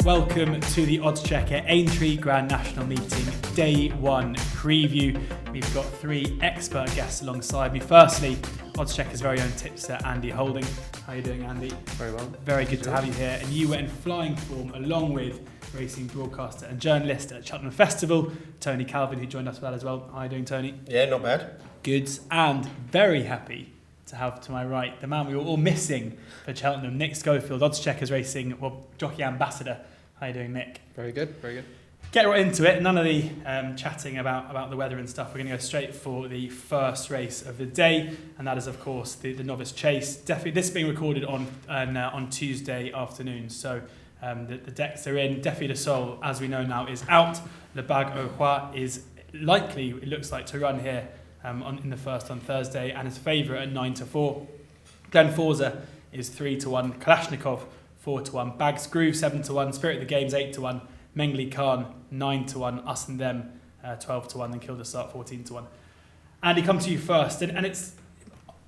Welcome to the Odds Checker Aintree Grand National Meeting Day 1 preview. We've got three expert guests alongside me. Firstly, Odds Checker's very own tipster, Andy Holding. How are you doing, Andy? Very well. Very good to have you here. And you were in flying form along with racing broadcaster and journalist at Cheltenham Festival, Tony Calvin, who joined us for that as well. How are you doing, Tony? Yeah, not bad. Good. And very happy to have to my right the man we were all missing for Cheltenham, Nick Schofield, Odds Checkers Racing, jockey ambassador. How are you doing, Nick? Very good, very good. Get right into it. None of the chatting about the weather and stuff. We're going to go straight for the first race of the day, and that is, of course, the Novice Chase. Definitely, this being recorded on Tuesday afternoon, so the decks are in. Défi de Sol, as we know now, is out. Le Bague au Roi is likely, it looks like, to run here in the first on Thursday, and is favourite at 9-4. Glen Forza is 3-1. Kalashnikov 4-1. Bags Groove 7-1. Spirit of the Games 8-1. Mengli Khan 9-1. Us and Them 12-1. And Kill the Start 14-1. Andy, come to you first, and it's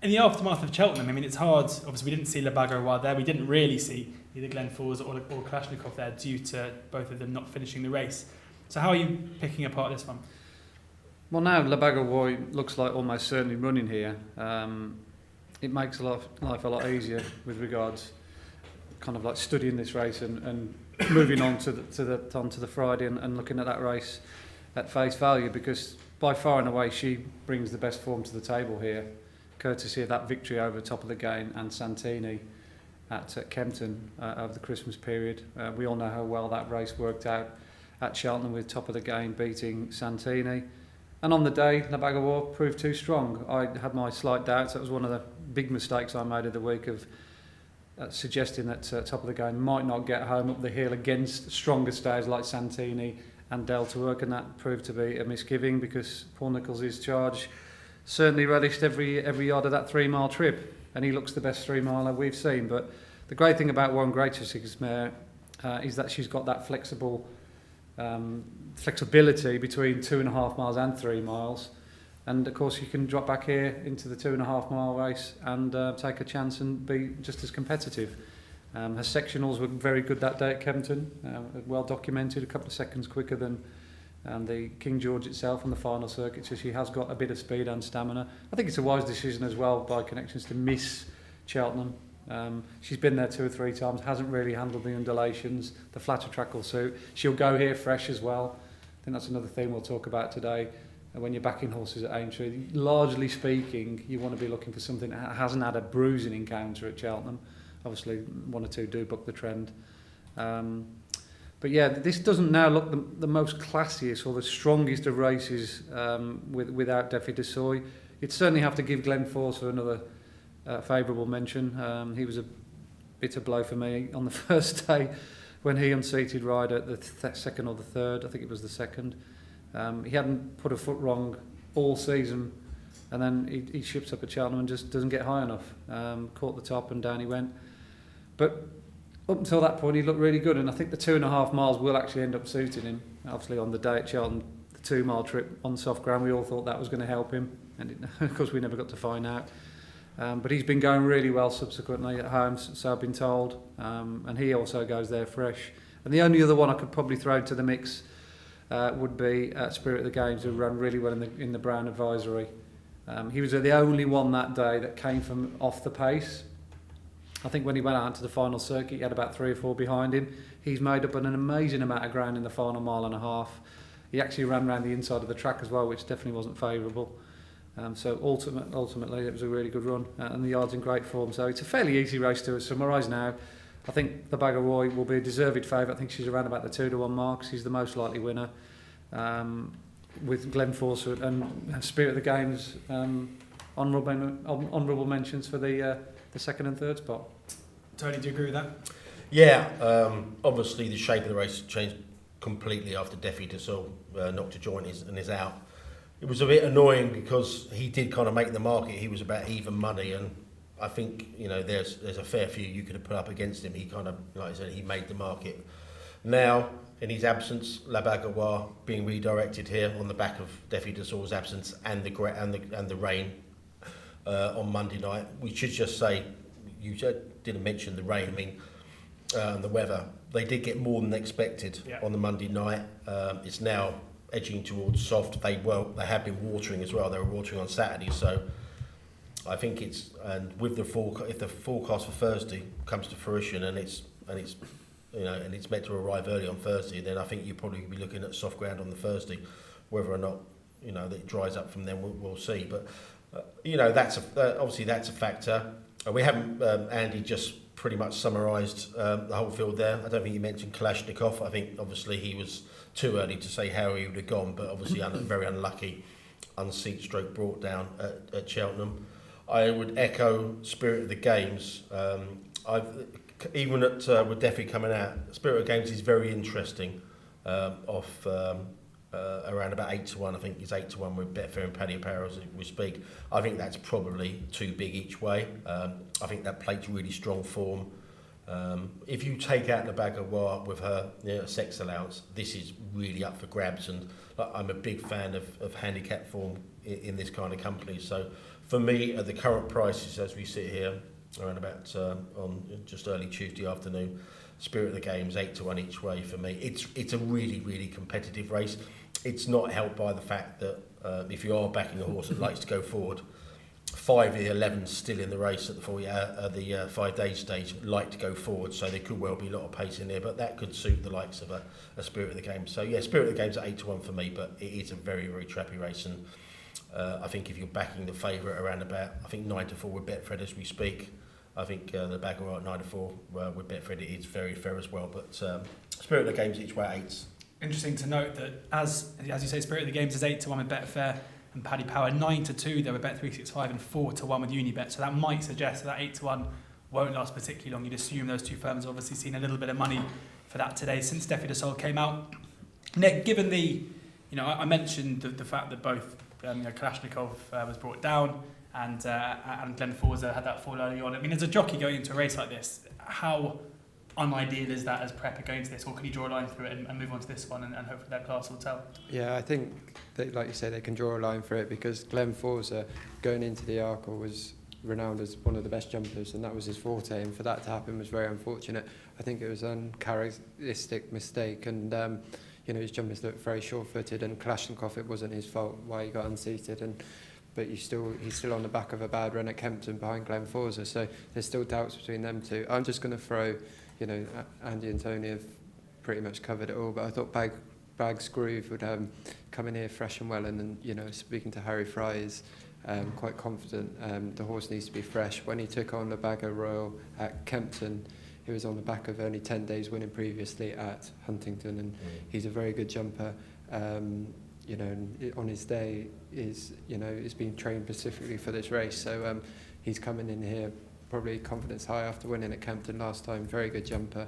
in the aftermath of Cheltenham. I mean, it's hard. Obviously, we didn't see Le Bague au Roi there. We didn't really see either Glen Forza or Kalashnikov there due to both of them not finishing the race. So how are you picking apart this one? Well, now Le Bague au Roi looks like almost certainly running here. It makes life a lot easier with regards kind of like studying this race and moving on to the Friday and looking at that race at face value, because by far and away she brings the best form to the table here, courtesy of that victory over Top of the Game and Santini at Kempton over the Christmas period. We all know how well that race worked out at Cheltenham with Top of the Game beating Santini. And on the day, Le Bague au Roi proved too strong. I had my slight doubts. That was one of the big mistakes I made of the week, of suggesting that Top of the Game might not get home up the hill against stronger stays like Santini and Delta Work, and that proved to be a misgiving, because Paul Nicholls' charge certainly relished every yard of that 3-mile trip, and he looks the best 3-miler we've seen. But the great thing about Warren Greatresig's mare is that she's got that flexibility between 2.5 miles and 3 miles. And of course, you can drop back here into the 2.5 mile race and take a chance and be just as competitive. Her sectionals were very good that day at Kempton, well documented, a couple of seconds quicker than the King George itself on the final circuit. So she has got a bit of speed and stamina. I think it's a wise decision as well by Connections to miss Cheltenham. She's been there 2 or 3 times, hasn't really handled the undulations. The flatter track will suit. She'll go here fresh as well. I think that's another thing we'll talk about today. When you're backing horses at Aintree, largely speaking, you want to be looking for something that hasn't had a bruising encounter at Cheltenham. Obviously, 1 or 2 do buck the trend. But yeah, this doesn't now look the most classiest or the strongest of races without Défi de Sol. You'd certainly have to give Glen Forza another favourable mention. He was a bitter blow for me on the first day when he unseated Ryder, the second or the third. I think it was the second. He hadn't put a foot wrong all season, and then he ships up at Cheltenham and just doesn't get high enough. Caught the top and down he went. But up until that point he looked really good, and I think the 2.5 miles will actually end up suiting him. Obviously on the day at Cheltenham, the 2-mile trip on soft ground, we all thought that was going to help him, and of course we never got to find out. But he's been going really well subsequently at home, so I've been told, and he also goes there fresh. And the only other one I could probably throw into the mix would be Spirit of the Games, who ran really well in the Brown Advisory. He was the only one that day that came from off the pace. I think when he went out to the final circuit, he had about 3 or 4 behind him. He's made up an amazing amount of ground in the final 1.5 miles. He actually ran around the inside of the track as well, which definitely wasn't favourable. So ultimately, it was a really good run, and the yard's in great form. So it's a fairly easy race to summarise now. I think Le Bague au Roi will be a deserved favourite. I think she's around about the 2-1 mark. She's the most likely winner, with Glen Forza and Spirit of the Games honourable mentions for the second and third spot. Tony, do you agree with that? Yeah, obviously the shape of the race changed completely after Défi de Sol knocked a joint and is out. It was a bit annoying because he did kind of make the market. He was about even money, and I think there's a fair few you could have put up against him. He kind of, like I said, he made the market. Now, in his absence, Le Bague au Roi being redirected here on the back of Défi de Sol's absence and the rain on Monday night. We should just say, you didn't mention the rain. I mean, and the weather, they did get more than expected Yeah. on the Monday night. It's now edging towards soft. They have been watering as well. They were watering on Saturday, so I think it's, and with the if the forecast for Thursday comes to fruition and it's meant to arrive early on Thursday, then I think you'll probably be looking at soft ground on the Thursday. Whether or not that it dries up from then, we'll see. But obviously that's a factor. We haven't Andy just pretty much summarised the whole field there. I don't think you mentioned Kalashnikov. I think obviously he was too early to say how he would have gone, but obviously very unlucky, unseat stroke brought down at Cheltenham. I would echo Spirit of the Games. Even with Defy coming out, Spirit of the Games is very interesting. Around about 8-1, I think it's 8-1 with Betfair and Paddy Power as we speak. I think that's probably too big each way. I think that plate's really strong form. If you take out the bag of war with her sex allowance, this is really up for grabs. And I'm a big fan of handicap form in this kind of company. So for me, at the current prices as we sit here, around about on just early Tuesday afternoon, Spirit of the Games 8-1 each way for me. It's a really, really competitive race. It's not helped by the fact that if you are backing a horse that likes to go forward, 5 of the 11 still in the race at the 5 day stage like to go forward, so there could well be a lot of pace in there, but that could suit the likes of a Spirit of the Games. So yeah, Spirit of the Games at 8-1 for me, but it is a very, very trappy race, and I think if you're backing the favourite around about, I think 9-4 with Betfred as we speak. I think the bag are at 9-4 with Betfred. It is very fair as well, but Spirit of the Games each way at 8s. Interesting to note that as you say, Spirit of the Games is 8-1 with Betfair and Paddy Power, 9-2 there with Bet365 and 4-1 with Unibet. So that might suggest that 8-1 won't last particularly long. You'd assume those two firms have obviously seen a little bit of money for that today since Defy de Sol came out. Nick, given the, I mentioned the fact that both Kalashnikov was brought down and Glenn Forza had that fall early on. I mean, as a jockey going into a race like this, how unideal is that as prepper going to this, or can you draw a line through it and move on to this one and hopefully that class will tell? Yeah, I think that, like you say, they can draw a line through it because Glenn Forza going into the Arkle was renowned as one of the best jumpers, and that was his forte, and for that to happen was very unfortunate. I think it was an uncharacteristic mistake, and his jumpers looked very sure-footed, and Kalashnikov, it wasn't his fault why he got unseated, but he's still on the back of a bad run at Kempton behind Glenn Forza, so there's still doubts between them two. I'm just going to throw, Andy and Tony have pretty much covered it all, but I thought Bag's Groove would come in here fresh and well, and then, speaking to Harry Fry is quite confident the horse needs to be fresh. When he took on the Bagger Royal at Kempton, he was on the back of only 10 days winning previously at Huntington, and he's a very good jumper. And on his day is being trained specifically for this race, so he's coming in here probably confidence high after winning at Kempton last time. Very good jumper,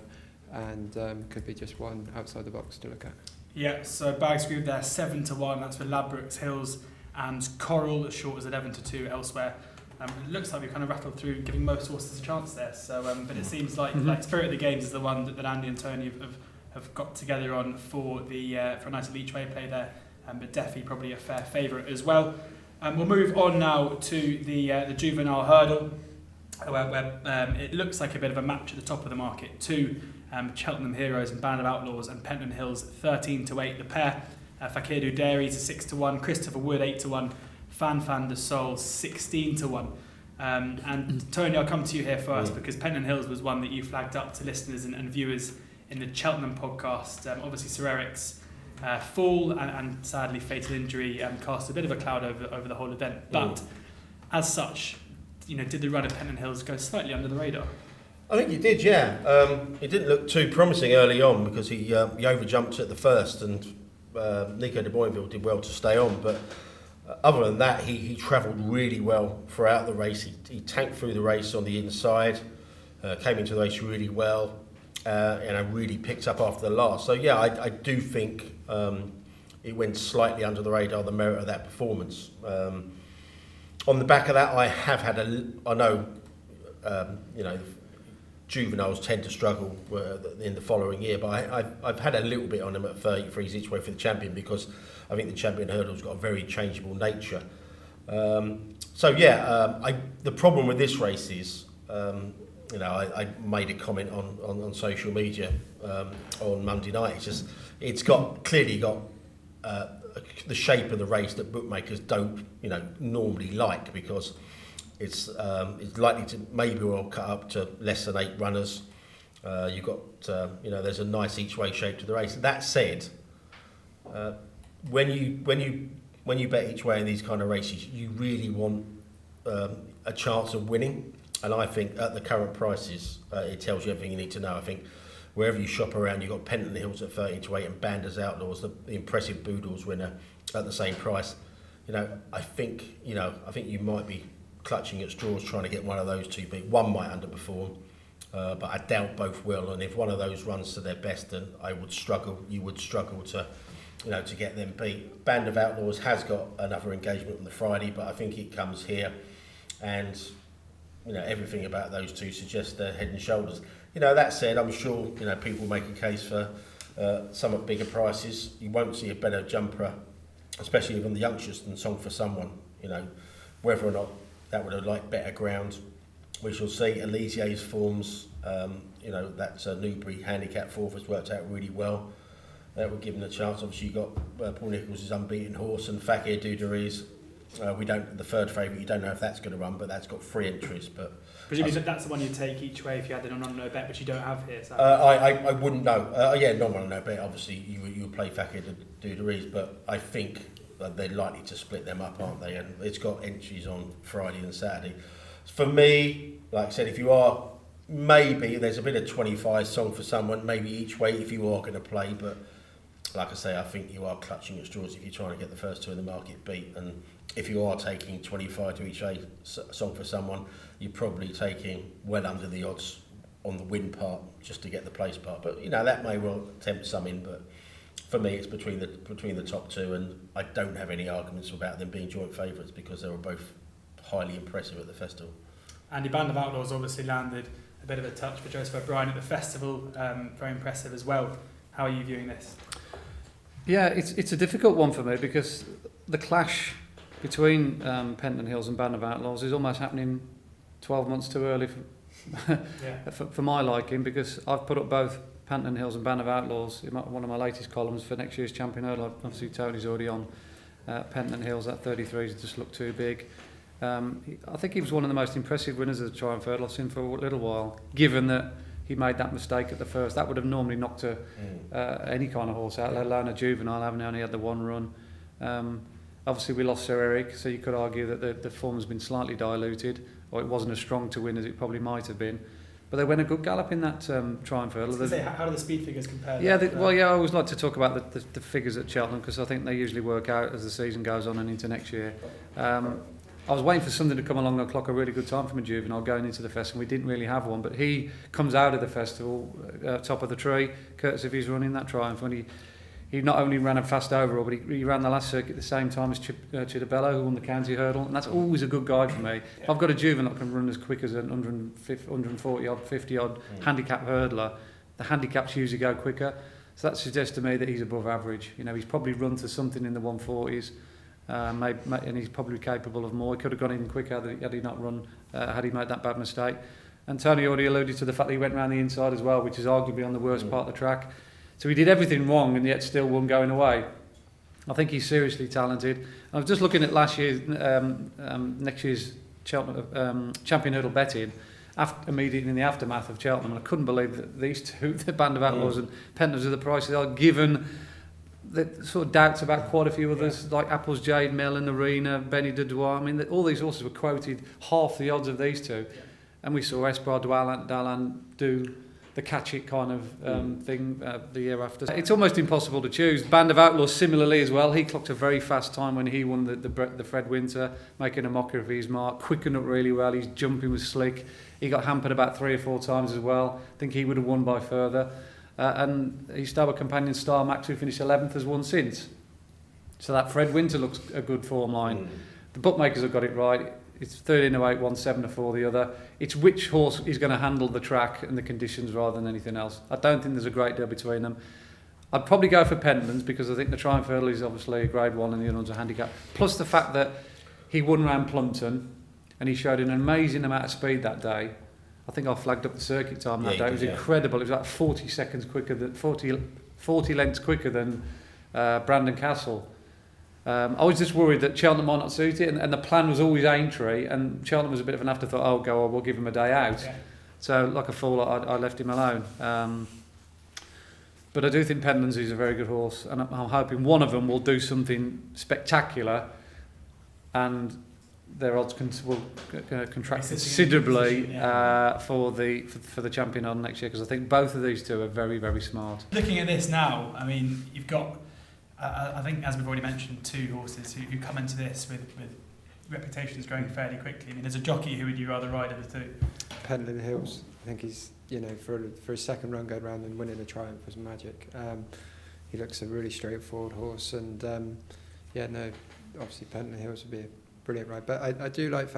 and could be just one outside the box to look at. Yeah, so Bag's Groove there 7-1. That's for Ladbrokes, Hills, and Coral as short as 11-2 elsewhere. It looks like we've kind of rattled through giving most horses a chance there. So, but it seems like Spirit of the Games is the one that Andy and Tony have got together on for a nice each way play there. But Defy probably a fair favourite as well. We'll move on now to the Juvenile Hurdle, where it looks like a bit of a match at the top of the market. Two Cheltenham Heroes and Band of Outlaws and Pentland Hills 13-8 the pair. Fakir Dairies 6-1, Christopher Wood 8-1, Fan de Sol 16-1. And Tony, I'll come to you here first because Pentland Hills was one that you flagged up to listeners and viewers in the Cheltenham podcast. Obviously Sir Eric's fall and sadly fatal injury cast a bit of a cloud over the whole event. But as such, did the run of Pentland Hills go slightly under the radar? I think he did, yeah. It didn't look too promising early on because he overjumped at the first, and Nico de Boinville did well to stay on. But other than that, he travelled really well throughout the race. He tanked through the race on the inside, came into the race really well, and I really picked up after the last. So yeah, I do think it went slightly under the radar, the merit of that performance. On the back of that, I know juveniles tend to struggle in the following year, but I've had a little bit on them at 33s each way for the champion because I think the champion hurdle's got a very changeable nature. The problem with this race is I made a comment on social media on Monday night. It's clearly got the shape of the race that bookmakers don't normally like, because it's likely to maybe well cut up to less than 8 runners. You've got there's a nice each way shape to the race. That said, when you bet each way in these kind of races, you really want a chance of winning. And I think at the current prices, it tells you everything you need to know. I think wherever you shop around, you've got Penton Hills at 13-8 and Banders Outlaws, the impressive Boodles winner, at the same price. I think you might be clutching at straws trying to get one of those two beat. One might underperform, but I doubt both will. And if one of those runs to their best, then you would struggle to get them beat. Band of Outlaws has got another engagement on the Friday, but I think it comes here, and everything about those two suggests they're head and shoulders. That said, I'm sure people make a case for some at bigger prices. You won't see a better jumper, especially from the youngsters, than Song for Someone. Whether or not that would have liked better ground, we shall see. Elysee's forms, that's Newbury handicap 4th has worked out really well. That would give him a chance. Obviously, you got Paul Nicholls' Unbeaten Horse and Fakir Duderies. The third favourite, you don't know if that's going to run, but that's got 3 entries. But presumably that's the one you'd take each way if you had an on no bet, which you don't have here. So. I wouldn't know. Not on no bet. Obviously, you would play Fakir Duderies, but I think they're likely to split them up, aren't they? And it's got entries on Friday and Saturday. For me, like I said, if you are, maybe there's a bit of 25 Song for Someone, maybe each way if you are going to play, but like I say, I think you are clutching at straws if you're trying to get the first two in the market beat. And if you are taking 25 to each way Song for Someone, you're probably taking well under the odds on the win part just to get the place part. But that may well tempt some in, but for me it's between the top two, and I don't have any arguments about them being joint favourites because they were both highly impressive at the festival. Andy, Band of Outlaws obviously landed a bit of a touch for Joseph O'Brien at the festival, very impressive as well. How are you viewing this? Yeah, it's a difficult one for me because the clash between Penton Hills and Band of Outlaws is almost happening 12 months too early for my liking, because I've put up both Penton Hills and Band of Outlaws in one of my latest columns for next year's Champion Hurdle. Obviously Tony's already on Penton Hills. That 33's just looked too big. I think he was one of the most impressive winners of the Triumph Hurdle I've seen for a little while, given that he made that mistake at the first. That would have normally knocked any kind of horse out, let alone a Juvenile, having only had the one run. Obviously we lost Sir Eric, so you could argue that the form has been slightly diluted, or it wasn't as strong to win as it probably might have been. But they went a good gallop in that Triumph Hurdle. How do the speed figures compare? I always like to talk about the figures at Cheltenham, because I think they usually work out as the season goes on and into next year. I was waiting for something to come along and clock a really good time from a Juvenile going into the festival. We didn't really have one, but he comes out of the festival top of the tree, courtesy of his running that Triumph. When he not only ran a fast overall, but he ran the last circuit at the same time as Chidabello, who won the county hurdle, and that's always a good guide for me. If I've got a Juvenile that can run as quick as an 140 odd, 50 odd handicap hurdler, the handicaps usually go quicker. So that suggests to me that he's above average. He's probably run to something in the 140s. And he's probably capable of more. He could have gone in quicker had he not run, had he made that bad mistake. And Tony already alluded to the fact that he went round the inside as well, which is arguably on the worst part of the track. So he did everything wrong and yet still won going away. I think he's seriously talented. I was just looking at next year's Champion Hurdle betting, immediately in the aftermath of Cheltenham, and I couldn't believe that these two, the Band of Outlaws and Pentons, are the prices are, given the sort of doubts about quite a few others, like Apple's Jade Mellon, Arena, Benny de Douai. I mean, all these horses were quoted half the odds of these two. And we saw Espoir Dalan do the catch it kind of thing the year after. It's almost impossible to choose. Band of Outlaws similarly as well. He clocked a very fast time when he won the Fred Winter, making a mockery of his mark, quickened up really well. His jumping was slick. He got hampered about 3 or 4 times as well. I think he would have won by further. And his stalwart companion Star Max, who finished 11th, has won since. So that Fred Winter looks a good form line. The bookmakers have got it right. It's 13-8, 1-7-4 the other. It's which horse is going to handle the track and the conditions rather than anything else. I don't think there's a great deal between them. I'd probably go for Pentlands because I think the Triumph Hurdle is obviously a grade 1 and the other one's a handicap. Plus the fact that he won round Plumpton and he showed an amazing amount of speed that day. I think I flagged up the circuit time that Yeah, day. you It was did, yeah. incredible. It was like 40 seconds quicker than 40 lengths quicker than Brandon Castle. I was just worried that Cheltenham might not suit it, and the plan was always Aintree, and Cheltenham was a bit of an afterthought. Oh, we'll give him a day out. Yeah. So, like a fool, I left him alone. But I do think Pentlands is a very good horse, and I'm hoping one of them will do something spectacular, and their odds will contract considerably for the champion on next year, because I think both of these two are very, very smart. Looking at this now, I mean, you've got, I think, as we've already mentioned, two horses who come into this with reputations growing fairly quickly. I mean, as a jockey, who would you rather ride of the two? Pentland Hills. I think he's, for his second run going round and winning a Triumph was magic. He looks a really straightforward horse, and obviously Pentland Hills would be a brilliant ride. But I do like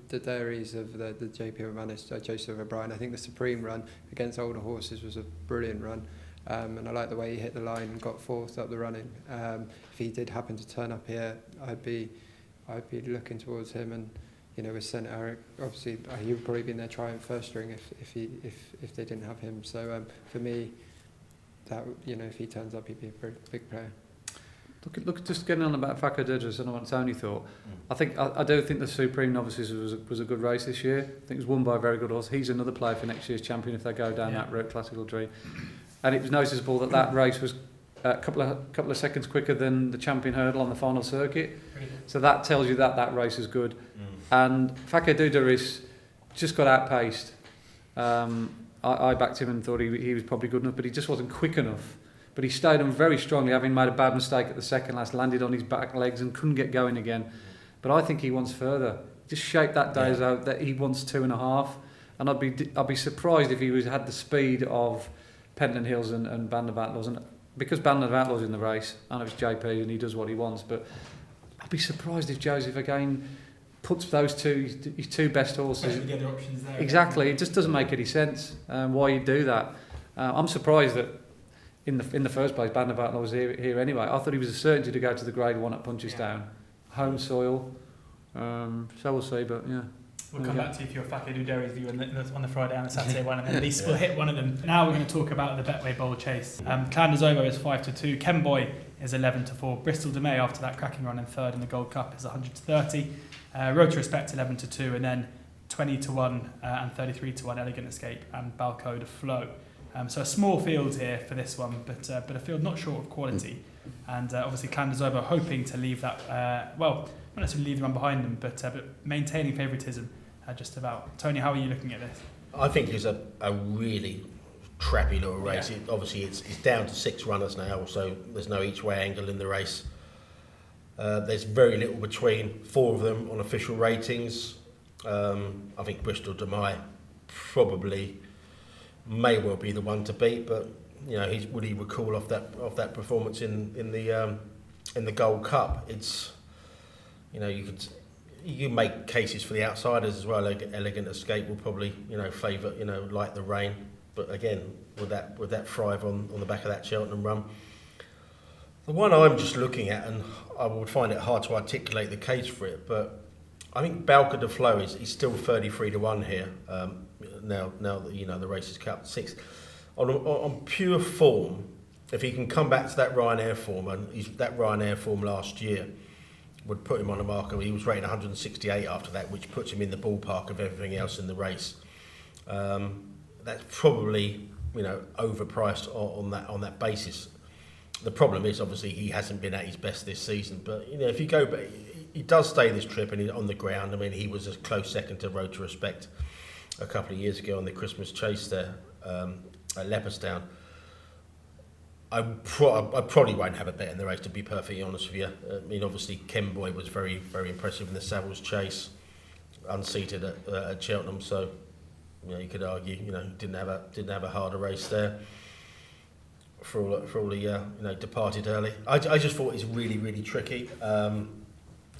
the dairies of the JP McManus, Joseph O'Brien. I think the Supreme run against older horses was a brilliant run. And I like the way he hit the line and got fourth up the running. If he did happen to turn up here, I'd be looking towards him, and with St Eric, obviously he would probably be in their Triumph first string if they didn't have him. So for me, that if he turns up, he'd be a very big player. Look, just getting on about Fakir Dudras and what Tony thought. I do think the Supreme Novices was a good race this year. I think it was won by a very good horse. He's another player for next year's champion if they go down that route, Classical Dream. And it was noticeable that race was a couple of seconds quicker than the champion hurdle on the final circuit. So that tells you that race is good. And Fakir Dudras just got outpaced. I backed him and thought he was probably good enough, but he just wasn't quick enough. But he stayed on very strongly, having made a bad mistake at the second last, landed on his back legs and couldn't get going again. But I think he wants further. Just shaped that day as out that he wants 2.5. And I'd be surprised if he had the speed of Pentland Hills and Band of Outlaws. And because Band of Outlaws in the race, I know it's JP and he does what he wants, but I'd be surprised if Joseph again puts those his two best horses. Especially with the other options there. Exactly, it just doesn't make any sense why you do that. I'm surprised that in the first place Band of Outlaws was here anyway. I thought he was a certainty to go to the Grade 1 at Punchestown. Home soil, so we'll see, but yeah. We'll come back to you for your Fakir Dudras view on the Friday and the Saturday one, and then at least we'll hit one of them. Now we're going to talk about the Betway Bowl Chase. Clanders Ovo is 5-2, Kenboy is 11-4, Bristol de May after that cracking run in third in the Gold Cup is 100-30, Road to Respect 11-2, and then 20-1 and 33-1 Elegant Escape and Balco de Flow. So a small field here for this one, but a field not short of quality. And obviously Clanders Ovo hoping to leave that, not necessarily leave the run behind them, but maintaining favouritism just about. Tony, how are you looking at this? I think it's a really trappy little race. Yeah. Obviously it's down to 6 runners now, so there's no each way angle in the race. There's very little between 4 of them on official ratings. I think Bristol de Mai probably may well be the one to beat, but would he recall off that performance in the Gold Cup? It's you can make cases for the outsiders as well. Elegant Escape will probably favour Like the Rain, but again would that thrive on the back of that Cheltenham run? The one I'm just looking at, and I would find it hard to articulate the case for it, but I think Balco de Flow is still 33-1 here. Now that the race is cut 6 on pure form, if he can come back to that Ryanair form, and that Ryanair form last year would put him on a marker. He was rated 168 after that, which puts him in the ballpark of everything else in the race. That's probably overpriced on that basis. The problem is obviously he hasn't been at his best this season, but if you go back, he does stay this trip and he's on the ground. I mean, he was a close second to Road to Respect a couple of years ago on the Christmas Chase there at Leopardstown. I probably won't have a bet in the race, to be perfectly honest with you. I mean, obviously Kenboy was very, very impressive in the Savills Chase, unseated at Cheltenham, so you could argue didn't have a harder race there for all the departed early. I just thought it's really, really tricky.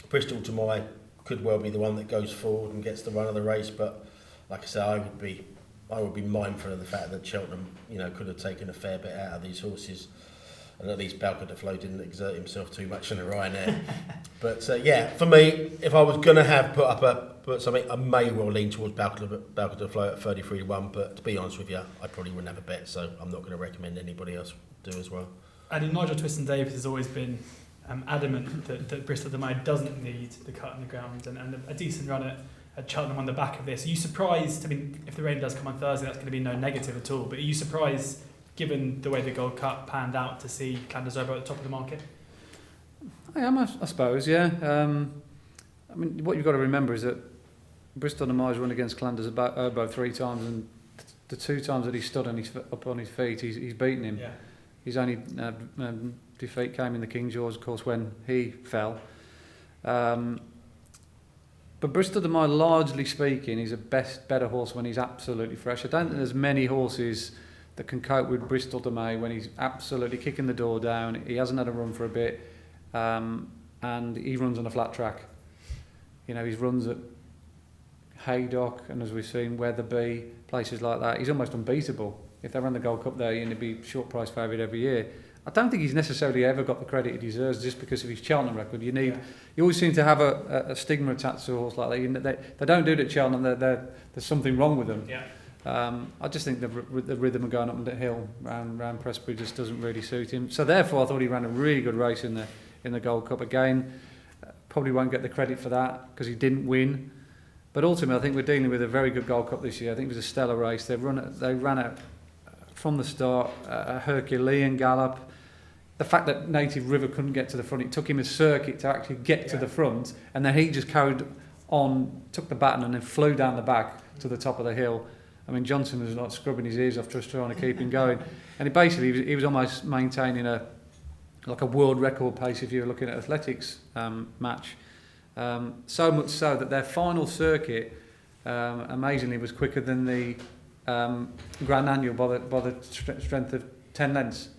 Bristol de Mai could well be the one that goes forward and gets the run of the race, but like I said, I would be mindful of the fact that Cheltenham could have taken a fair bit out of these horses and at least Balco de Flo didn't exert himself too much in the Ryanair. But for me, if I was going to put something, I may well lean towards Balco de Flo at 33-1. But to be honest with you, I probably wouldn't have a bet, so I'm not going to recommend anybody else do as well. And Nigel Twiston-Davies has always been adamant that Bristol de Mai doesn't need the cut in the ground, and a decent run at Cheltenham on the back of this. Are you surprised? I mean, if the rain does come on Thursday, that's going to be no negative at all. But are you surprised, given the way the Gold Cup panned out, to see Llander's at the top of the market? I am, I suppose, yeah. I mean, what you've got to remember is that Bristol de Mai's run against Llander's about 3 times, and the 2 times that he stood up on his feet, he's beaten him. Yeah. His only defeat came in the King George, of course, when he fell. But Bristol de Mai, largely speaking, is a better horse when he's absolutely fresh. I don't think there's many horses that can cope with Bristol de Mai when he's absolutely kicking the door down. He hasn't had a run for a bit, and he runs on a flat track. You know, he runs at Haydock, and as we've seen, Wetherby, places like that. He's almost unbeatable. If they run the Gold Cup there, he'd be short price favourite every year. I don't think he's necessarily ever got the credit he deserves just because of his Cheltenham record. You always seem to have a stigma attached to a horse like that. They don't do it at Cheltenham. There's something wrong with them. Yeah. I just think the rhythm of going up the hill round Prestbury just doesn't really suit him. So therefore, I thought he ran a really good race in the Gold Cup again. Probably won't get the credit for that because he didn't win. But ultimately, I think we're dealing with a very good Gold Cup this year. I think it was a stellar race. They ran it from the start, a Herculean gallop. The fact that Native River couldn't get to the front, it took him a circuit to actually get to the front, and then he just carried on, took the baton and then flew down the back to the top of the hill. I mean, Johnson was like scrubbing his ears off just trying to keep him going. And he was almost maintaining a world record pace if you were looking at athletics match. So much so that their final circuit, amazingly, was quicker than the Grand Annual by the strength of 10 lengths.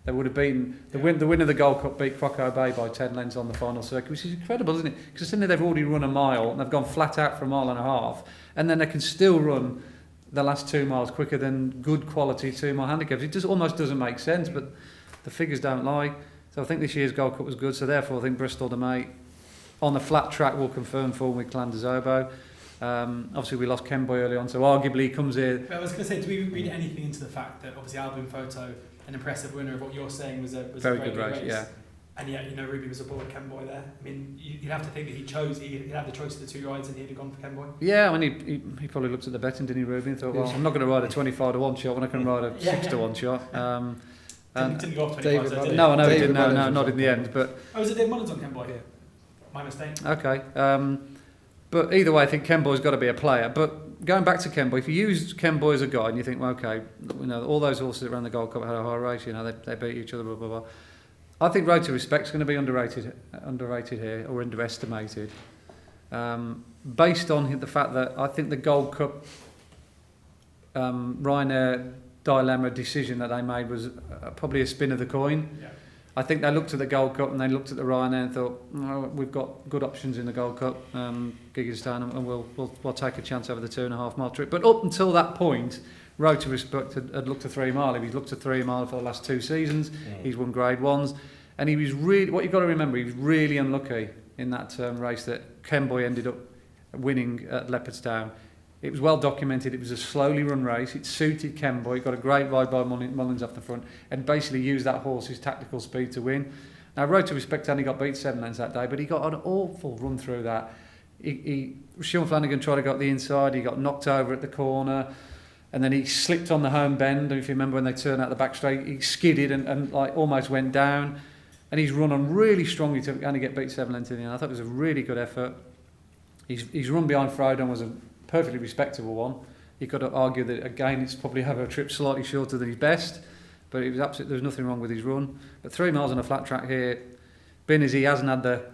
They would have beaten the winner of the Gold Cup beat Croco Bay by 10 lengths on the final circuit, which is incredible, isn't it? Because suddenly they've already run a mile and they've gone flat out for a mile and a half, and then they can still run the last 2 miles quicker than good quality 2-mile handicaps. It just almost doesn't make sense, but the figures don't lie. So I think this year's Gold Cup was good. So therefore, I think Bristol de Mai on the flat track will confirm form with Llander's Oboe. Obviously, we lost Kemboy early on, so arguably he comes here. I was going to say, do we read anything into the fact that obviously Album Photo, an impressive winner of what you're saying, was very good race, yeah. And yet, Ruby was aboard Kemboy there. I mean, you'd have to think that he'd have the choice of the 2 rides and he'd have gone for Kemboy. Yeah, I mean, he probably looked at the betting, didn't he, Ruby, and thought, well, I'm not going to ride a 25-1 shot when I can ride a 6-1 shot. Didn't go off 25, did it? No, I know he didn't. No, not in the end. But was it Dave Mullins on Kemboy? Yeah. My mistake. Okay. But either way, I think Kemboy's got to be a player. But going back to Kemboy, if you use Kemboy as a guide and you think, well, okay, all those horses that ran the Gold Cup had a high race, they beat each other, blah, blah, blah. I think Road to Respect's going to be underrated here, or underestimated, based on the fact that I think the Gold Cup Ryanair dilemma decision that they made was probably a spin of the coin. Yeah. I think they looked at the Gold Cup and they looked at the Ryanair and thought, we've got good options in the Gold Cup, Giggstown, and we'll take a chance over the 2.5 mile trip. But up until that point, Road to Respect had looked at 3 mile. He's looked at 3 mile for the last 2 seasons. Yeah. He's won Grade 1s, and he was really. What you've got to remember, he was really unlucky in that race that Kemboy ended up winning at Leopardstown. It was well documented. It was a slowly run race. It suited Kemboy. He got a great ride by Mullins off the front and basically used that horse's tactical speed to win. Now, Road to Respect only got beat 7 lengths that day, but he got an awful run through that. Sean Flanagan tried to go up the inside. He got knocked over at the corner, and then he slipped on the home bend. If you remember when they turned out the back straight, he skidded and almost went down. And he's run on really strongly to only get beat 7 lengths in the end. I thought it was a really good effort. His run behind Frodon was a perfectly respectable one. You could argue that again it's probably have a trip slightly shorter than his best, but it was absolutely, there was nothing wrong with his run. But 3 miles on a flat track here, being as he hasn't had the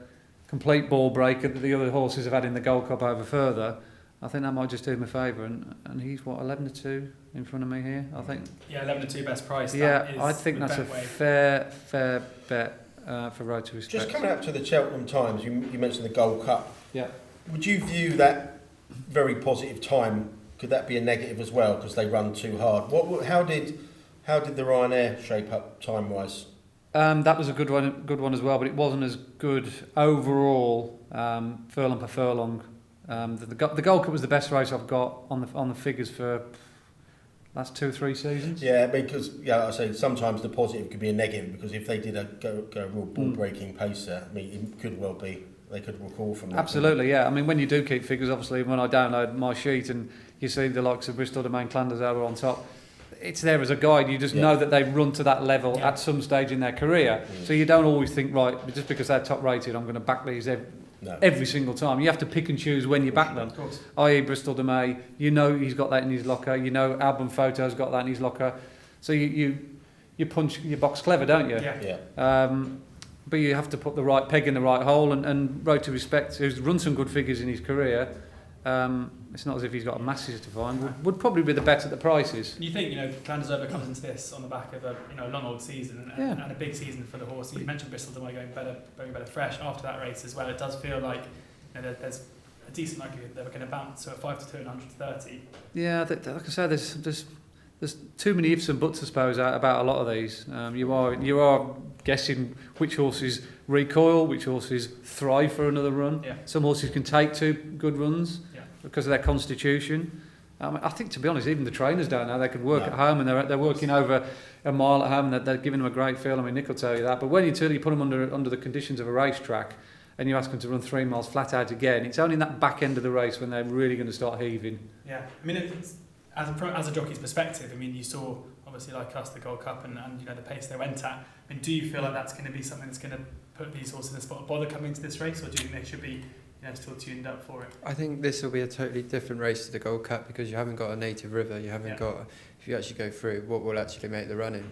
complete ball break that the other horses have had in the Gold Cup over further, I think that might just do him a favour. And he's what, 11-2 in front of me here, I think. Yeah, 11-2 best price. Yeah, I think that's a fair bet for Road to Respect. Just coming up to the Cheltenham Times, you mentioned the Gold Cup. Yeah. Would you view that very positive time? Could that be a negative as well because they run too hard? How did the Ryanair shape up time wise That was a good one as well, but it wasn't as good overall, furlong per furlong. The Gold Cup was the best race I've got on the figures for last 2 or 3 seasons. Yeah, because I say sometimes the positive could be a negative, because if they did go a real ball breaking pacer, I mean, it could well be they could recall from that. Absolutely, yeah. I mean, when you do keep figures, obviously, when I download my sheet and you see the likes of Bristol Domain, Clanders over on top, it's there as a guide. You just know that they run to that level at some stage in their career. So you don't always think, right, just because they're top rated, I'm going to back these every single time. You have to pick and choose when you back them. I.e. Bristol Domain, you know he's got that in his locker. You know Album Photo's got that in his locker. So you punch your box clever, don't you? Yeah. But you have to put the right peg in the right hole. And Road to Respect, who's run some good figures in his career, it's not as if he's got a masses to find. Would probably be the bet at the prices. You think, Clanders Over comes into this on the back of a long old season and a big season for the horse. You mentioned Bristol Domain going better fresh after that race as well. It does feel like there's a decent likelihood they're going to bounce. So at 5 to 2 and 130. Yeah, like I said, there's too many ifs and buts, I suppose, about a lot of these. You are guessing which horses recoil, which horses thrive for another run. Yeah. Some horses can take 2 good runs because of their constitution. I think, to be honest, even the trainers don't know. They could work at home, and they're working over a mile at home, and they're giving them a great feel. I mean, Nick will tell you that. But when you put them under the conditions of a racetrack, and you ask them to run 3 miles flat out again, it's only in that back end of the race when they're really going to start heaving. Yeah, I mean, as a jockey's perspective, I mean, you saw, obviously, like us, the Gold Cup and the pace they went at. I mean, do you feel like that's going to be something that's going to put these horses in a spot of bother coming into this race, or do you think they should be still tuned up for it? I think this will be a totally different race to the Gold Cup, because you haven't got a native river, you haven't got, if you actually go through, what will actually make the running,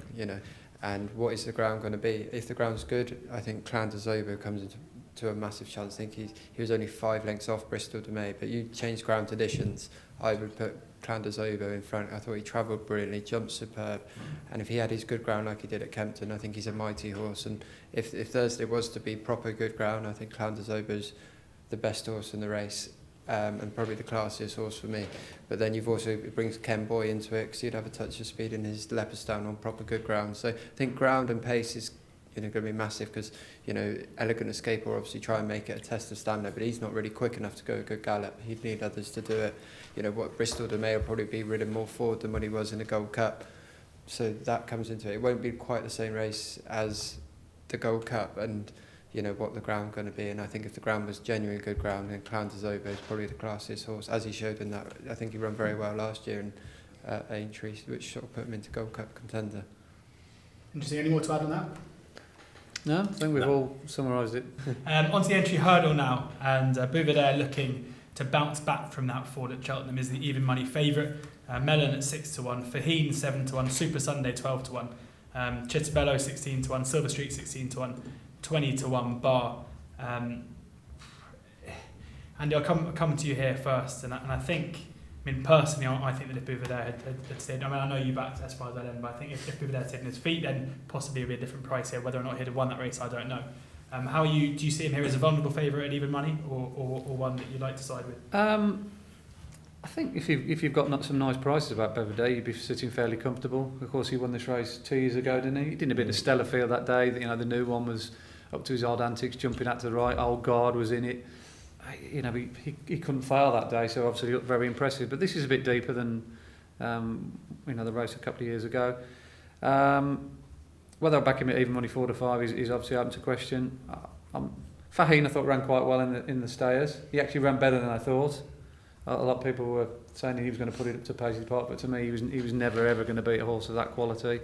and what is the ground going to be? If the ground's good, I think Clanders Over comes into a massive chance. I think he was only 5 lengths off Bristol Domain, but you change ground conditions, I would put Clanders Over in front. I thought he travelled brilliantly, jumped superb, and if he had his good ground like he did at Kempton, I think he's a mighty horse. And if Thursday was to be proper good ground, I think Clanders Over's the best horse in the race, and probably the classiest horse for me. But then it brings Ken Boy into it, because he'd have a touch of speed in his Leopardstown on proper good ground. So I think ground and pace is going to be massive, because Elegant Escape will obviously try and make it a test of stamina, but he's not really quick enough to go a good gallop. He'd need others to do it. What Bristol Domain will probably be ridden more forward than when he was in the Gold Cup, so that comes into it. It won't be quite the same race as the Gold Cup, and what the ground going to be. And I think if the ground was genuinely good ground, then Clanders Over is probably the classiest horse, as he showed in that. I think he ran very well last year in Aintree, which sort of put him into Gold Cup contender. Interesting. Any more to add on that? No, I think we've all summarised it. Onto the entry hurdle now, and Bouvardere looking to bounce back from that forward at Cheltenham is the even money favourite. Mellon at 6 to 1, Faheen 7 to 1, Super Sunday 12 to 1, Chittabello 16 to 1, Silver Streak 16 to 1, 20 to 1 bar. Andy, I'll come to you here first, and I think, personally, I think that if Bouvardere had stayed, I know you backed Espoir ZN, but I think if Bouvardere had stayed in his feet, then possibly it would be a different price here. Whether or not he'd have won that race, I don't know. Do you see him here as a vulnerable favourite at even money, or one that you'd like to side with? I think if you've got some nice prices about Bouvardere, you'd be sitting fairly comfortable. Of course, he won this race 2 years ago, didn't he? He did a bit of stellar field that day. The new one was up to his old antics, jumping out to the right. Old Guard was in it. He couldn't fail that day, so obviously he looked very impressive. But this is a bit deeper than the race a couple of years ago. Whether I back him at even money 4 to 5 is obviously open to question. Faheen, I thought, ran quite well in the stayers. He actually ran better than I thought. A lot of people were saying he was going to put it up to Paisley Park, but to me, he was never ever going to beat a horse of that quality.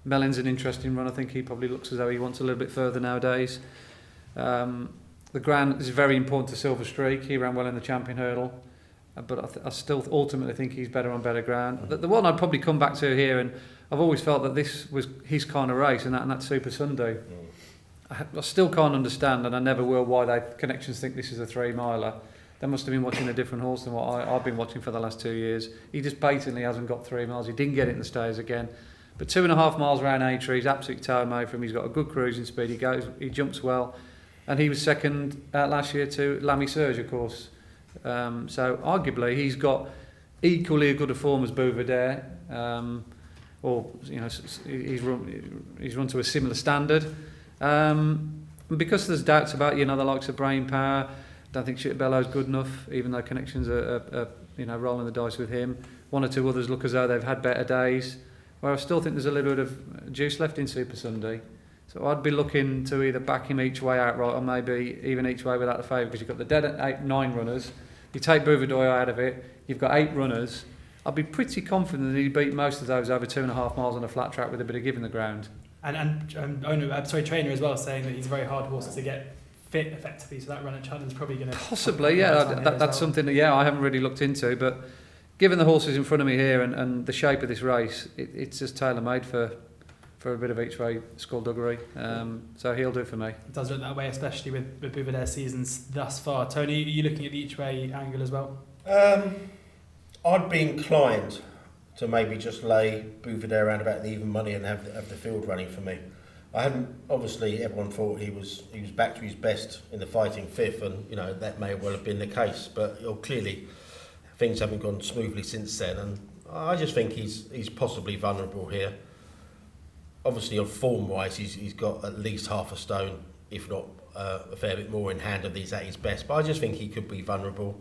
Mellon's an interesting run. I think he probably looks as though he wants a little bit further nowadays. The ground is very important to Silver Streak. He ran well in the Champion Hurdle, but I still ultimately think he's better on better ground. The one I'd probably come back to here, and I've always felt that this was his kind of race, and that Super Sunday. I still can't understand, and I never will, why connections think this is a 3-miler. They must have been watching a different horse than what I've been watching for the last 2 years. He just blatantly hasn't got 3 miles. He didn't get it in the stays again. But 2.5 miles around Aintree, he's absolutely tailor-made for him. He's got a good cruising speed. He jumps well. And he was second last year to Lamy Surge, of course. So arguably he's got equally as good a form as Bouvardere, or he's run to a similar standard. And because there's doubts about the likes of Brain Power, don't think Shitbellow's good enough, even though Connections are rolling the dice with him. One or two others look as though they've had better days. Where I still think there's a little bit of juice left in Super Sunday. So I'd be looking to either back him each way outright or maybe even each way without a favour, because you've got the dead at 9 runners. You take Bouverdoy out of it, you've got 8 runners. I'd be pretty confident that he'd beat most of those over 2.5 miles on a flat track with a bit of give in the ground. And trainer as well, saying that he's a very hard horse to get fit effectively, so that run at Cheltenham's probably going to... Possibly, yeah. That's something that, I haven't really looked into, but given the horses in front of me here and the shape of this race, it's just tailor-made for a bit of each way skullduggery. So he'll do it for me. It does look that way, especially with Bouverdaire's seasons thus far. Tony, are you looking at the each way angle as well? I'd be inclined to maybe just lay Bouverdaire around about the even money and have the field running for me. I haven't. Obviously, everyone thought he was back to his best in the fighting fifth, and that may well have been the case. But clearly, things haven't gone smoothly since then, and I just think he's possibly vulnerable here. Obviously, on form-wise, he's got at least half a stone, if not a fair bit more in hand of these at his best. But I just think he could be vulnerable.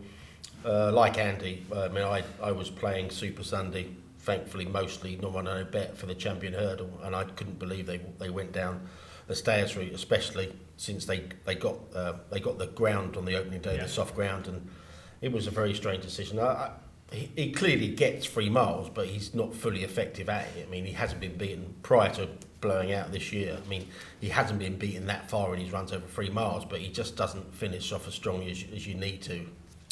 Like Andy, I was playing Super Sunday, thankfully mostly not on a bet for the champion hurdle, and I couldn't believe they went down the stairs route, especially since they got the ground on the opening day, the soft ground, and it was a very strange decision. He clearly gets 3 miles, but he's not fully effective at it. I mean, he hasn't been beaten prior to blowing out this year. I mean, he hasn't been beaten that far in his runs over 3 miles, but he just doesn't finish off as strongly as you need to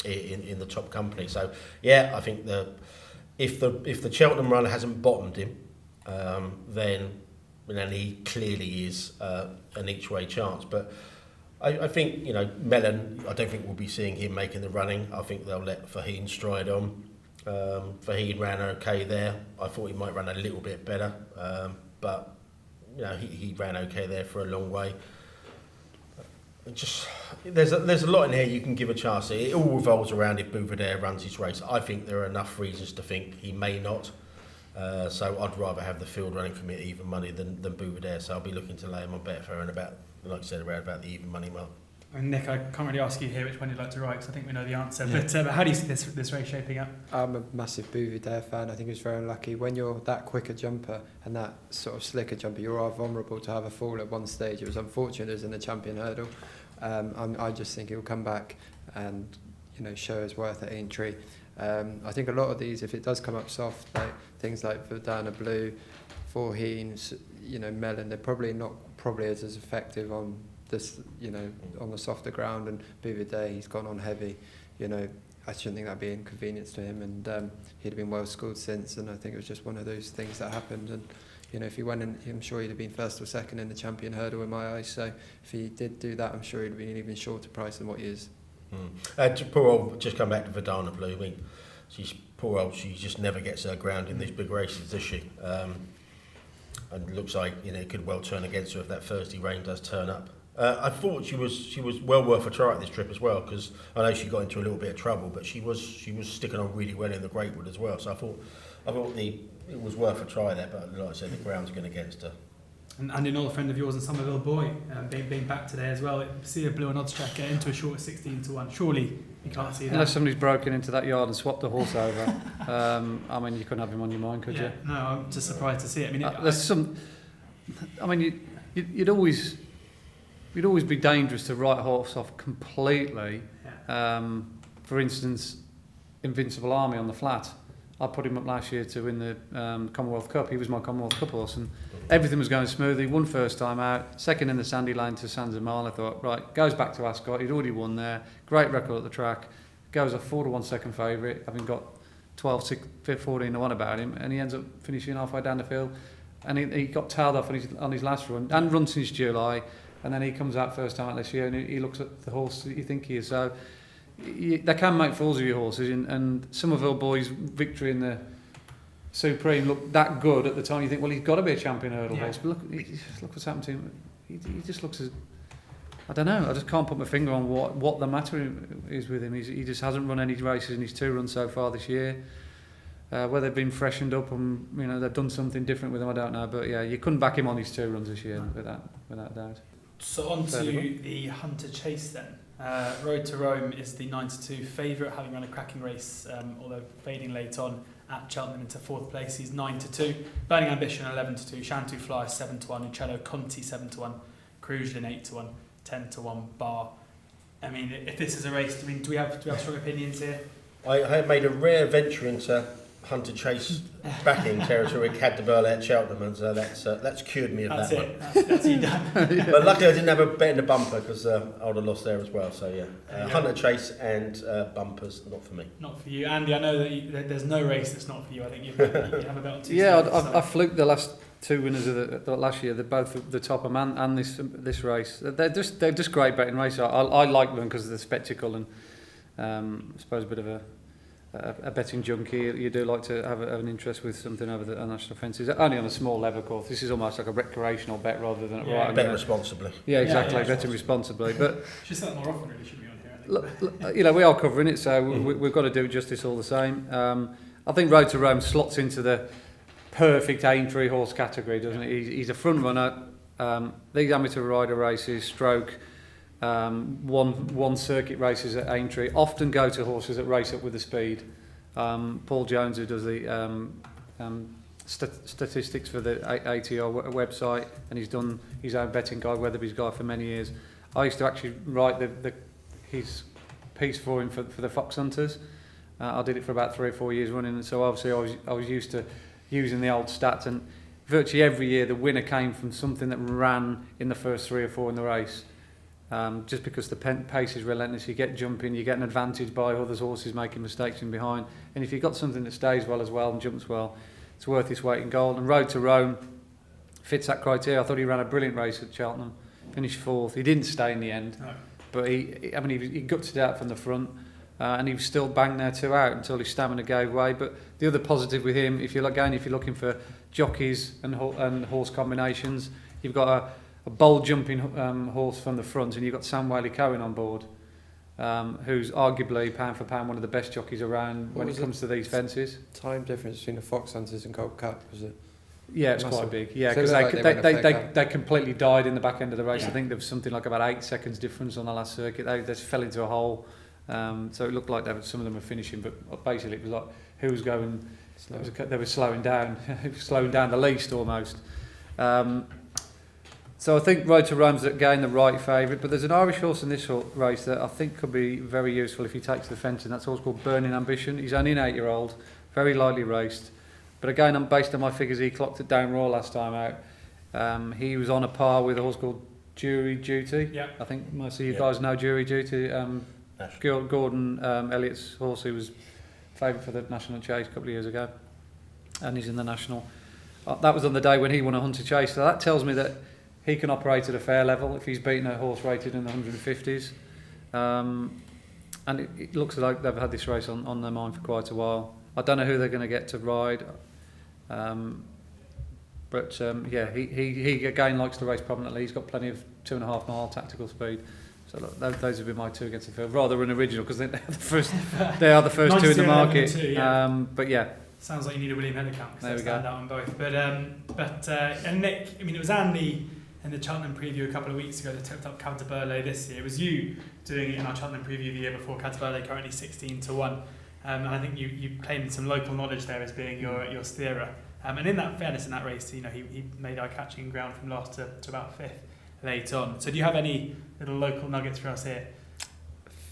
in the top company. So yeah, I think if the Cheltenham run hasn't bottomed him, then he clearly is an each way chance. But I think Mellon, I don't think we'll be seeing him making the running. I think they'll let Faheen stride on. Faheen ran okay there. I thought he might run a little bit better, but he ran okay there for a long way. Just there's a lot in here you can give a chance. It all revolves around if Bouverdaire runs his race. I think there are enough reasons to think he may not. So I'd rather have the field running for me at even money than Bouverdaire. So I'll be looking to lay him on Betfair and about, like I said, around about the even money mark. And Nick, I can't really ask you here which one you'd like to write, because I think we know the answer. Yeah. But how do you see this race shaping up? I'm a massive Bouverdaire fan. I think it's very unlucky. When you're that quicker jumper and that sort of slicker jumper, you are vulnerable to have a fall at one stage. It was unfortunate as in the champion hurdle. I just think he'll come back and show his worth at Aintree. I think a lot of these, if it does come up soft, like things like Verdana Blue, Faheen, Mellon, they're probably not as effective on this, on the softer ground. And Bouverdaire, he's gone on heavy. I shouldn't think that'd be an inconvenience to him, and he'd have been well schooled since. And I think it was just one of those things that happened. And if he went in, I'm sure he'd have been first or second in the champion hurdle in my eyes. So if he did do that, I'm sure he'd have been even shorter price than what he is. Poor old, just come back to Verdana Blue. I mean, she just never gets her ground in these big races, does she? And it looks like it could well turn against her if that Thursday rain does turn up. I thought she was well worth a try at this trip as well, because I know she got into a little bit of trouble, but she was sticking on really well in the Greatwood as well. So I thought it was worth a try there, but like I said, the ground's going against her. And Andy Knoll, a friend of yours and Somerville boy, being back today as well. See a blue and odds track get into a short 16-1. Surely you can't see that. Unless somebody's broken into that yard and swapped the horse over. You couldn't have him on your mind, could you? No, I'm just surprised to see it. You'd always be dangerous to write a horse off completely. Yeah. For instance, Invincible Army on the flat. I put him up last year to win the Commonwealth Cup. He was my Commonwealth Cup horse, and everything was going smoothly. Won first time out, second in the Sandy Lane to San Zamal. I thought, right, goes back to Ascot. He'd already won there. Great record at the track. Goes a 4-1 second favourite, having got 12, 6, 14-1 about him, and he ends up finishing halfway down the field. And he got tailed off on his last run, and run since July. And then he comes out first time out this year, and he looks at the horse that you think he is. So they can make fools of your horses, and Somerville boy's victory in the Supreme looked that good at the time. You think, well, he's got to be a champion hurdle horse. But look what's happened to him. He just looks as, I don't know. I just can't put my finger on what the matter is with him. He just hasn't run any races in his 2 runs so far this year. Whether they've been freshened up and they've done something different with him, I don't know. But yeah, you couldn't back him on his 2 runs this year without doubt. So on to the Hunter Chase then. Road to Rome is the 9-2 favourite, having run a cracking race, although fading late on at Cheltenham into 4th place. He's 9-2. Burning Ambition 11-2. Shantou Fly 7-1. Uccello Conti 7-1. Cruzlin 8-1. 10-1 Bar. I mean, if this is a race, do we have strong opinions here? I have made a rare venture into Hunter Chase backing territory with Cad de Burley at Cheltenham, and so that's cured me of that's that it. one. That's you done. But luckily I didn't have a bet in the bumper because I would have lost there as well. So yeah, Hunter Chase and bumpers, not for me. Not for you, Andy. I know that there's no race that's not for you. I think you have a bet on 2. Yeah, I fluked the last 2 winners of the last year. They're both the Topham and this race. They're just great betting races. I like them because of the spectacle and I suppose a bit of a betting junkie. You do like to have an interest with something over the national fences. Only on a small level, of course. This is almost like a recreational bet rather than bet responsibly. Yeah, exactly. Betting responsibly, but should say that more often. Really, should be on here. I think. Look, we are covering it, so we've got to do justice all the same. I think Road to Rome slots into the perfect Aintree horse category, doesn't it? He's a front runner. These amateur rider races, stroke. One circuit races at Aintree often go to horses that race up with the speed. Paul Jones, who does the statistics for the ATR website, and he's done his own betting guide, Weatherby's guide, for many years. I used to actually write his piece for him for the Foxhunters. I did it for about 3 or 4 years running, and so obviously I was used to using the old stats, and virtually every year the winner came from something that ran in the first 3 or 4 in the race. Just because the pace is relentless, you get jumping, you get an advantage by others' horses making mistakes in behind, and if you've got something that stays well as well and jumps well, it's worth its weight in gold. And Road to Rome fits that criteria. I thought he ran a brilliant race at Cheltenham, finished 4th. He didn't stay in the end, no. But he gutted it out from the front, and he was still banged there 2 out until his stamina gave way. But the other positive with him, if you're looking for jockeys and horse combinations, you've got a bold jumping horse from the front, and you've got Sam Whaley-Cohen on board, who's arguably pound for pound one of the best jockeys around when it comes to these fences. Time difference between the Foxhunters and Gold Cup, was it? Yeah, it's quite big. Yeah, So because they completely died in the back end of the race. Yeah. I think there was something like about 8 seconds difference on the last circuit. They just fell into a hole, so it looked like some of them were finishing, but basically it was like who was going. They were slowing down, slowing down the least almost. So I think Road to Rome's again the right favourite, but there's an Irish horse in this race that I think could be very useful if he takes the fence, and that's a horse called Burning Ambition. He's only an 8-year-old, very lightly raced, but again, based on my figures, he clocked it down raw last time out. He was on a par with a horse called Jury Duty. Yeah. I think most of you guys know Jury Duty. Gordon Elliott's horse, who was favourite for the National Chase a couple of years ago, and he's in the National. That was on the day when he won a Hunter Chase, so that tells me that he can operate at a fair level if he's beaten a horse rated in the 150s. And it looks like they've had this race on their mind for quite a while. I don't know who they're going to get to ride. But he again likes to race prominently. He's got plenty of 2.5 mile tactical speed. So look, those have been my 2 against the field. Rather unoriginal because they are the first 2 in the market. 2, yeah. But yeah. Sounds like you need a William Handicap because they stand out on both. But and Nick, I mean, it was Andy in the Cheltenham preview a couple of weeks ago that tipped up Cad de Burley this year. It was you doing it in our Cheltenham preview the year before. Cad de Burley currently 16-1, and I think you claimed some local knowledge there as being your steerer. And in that fairness, in that race, he made eye-catching ground from last to about 5th late on. So do you have any little local nuggets for us here?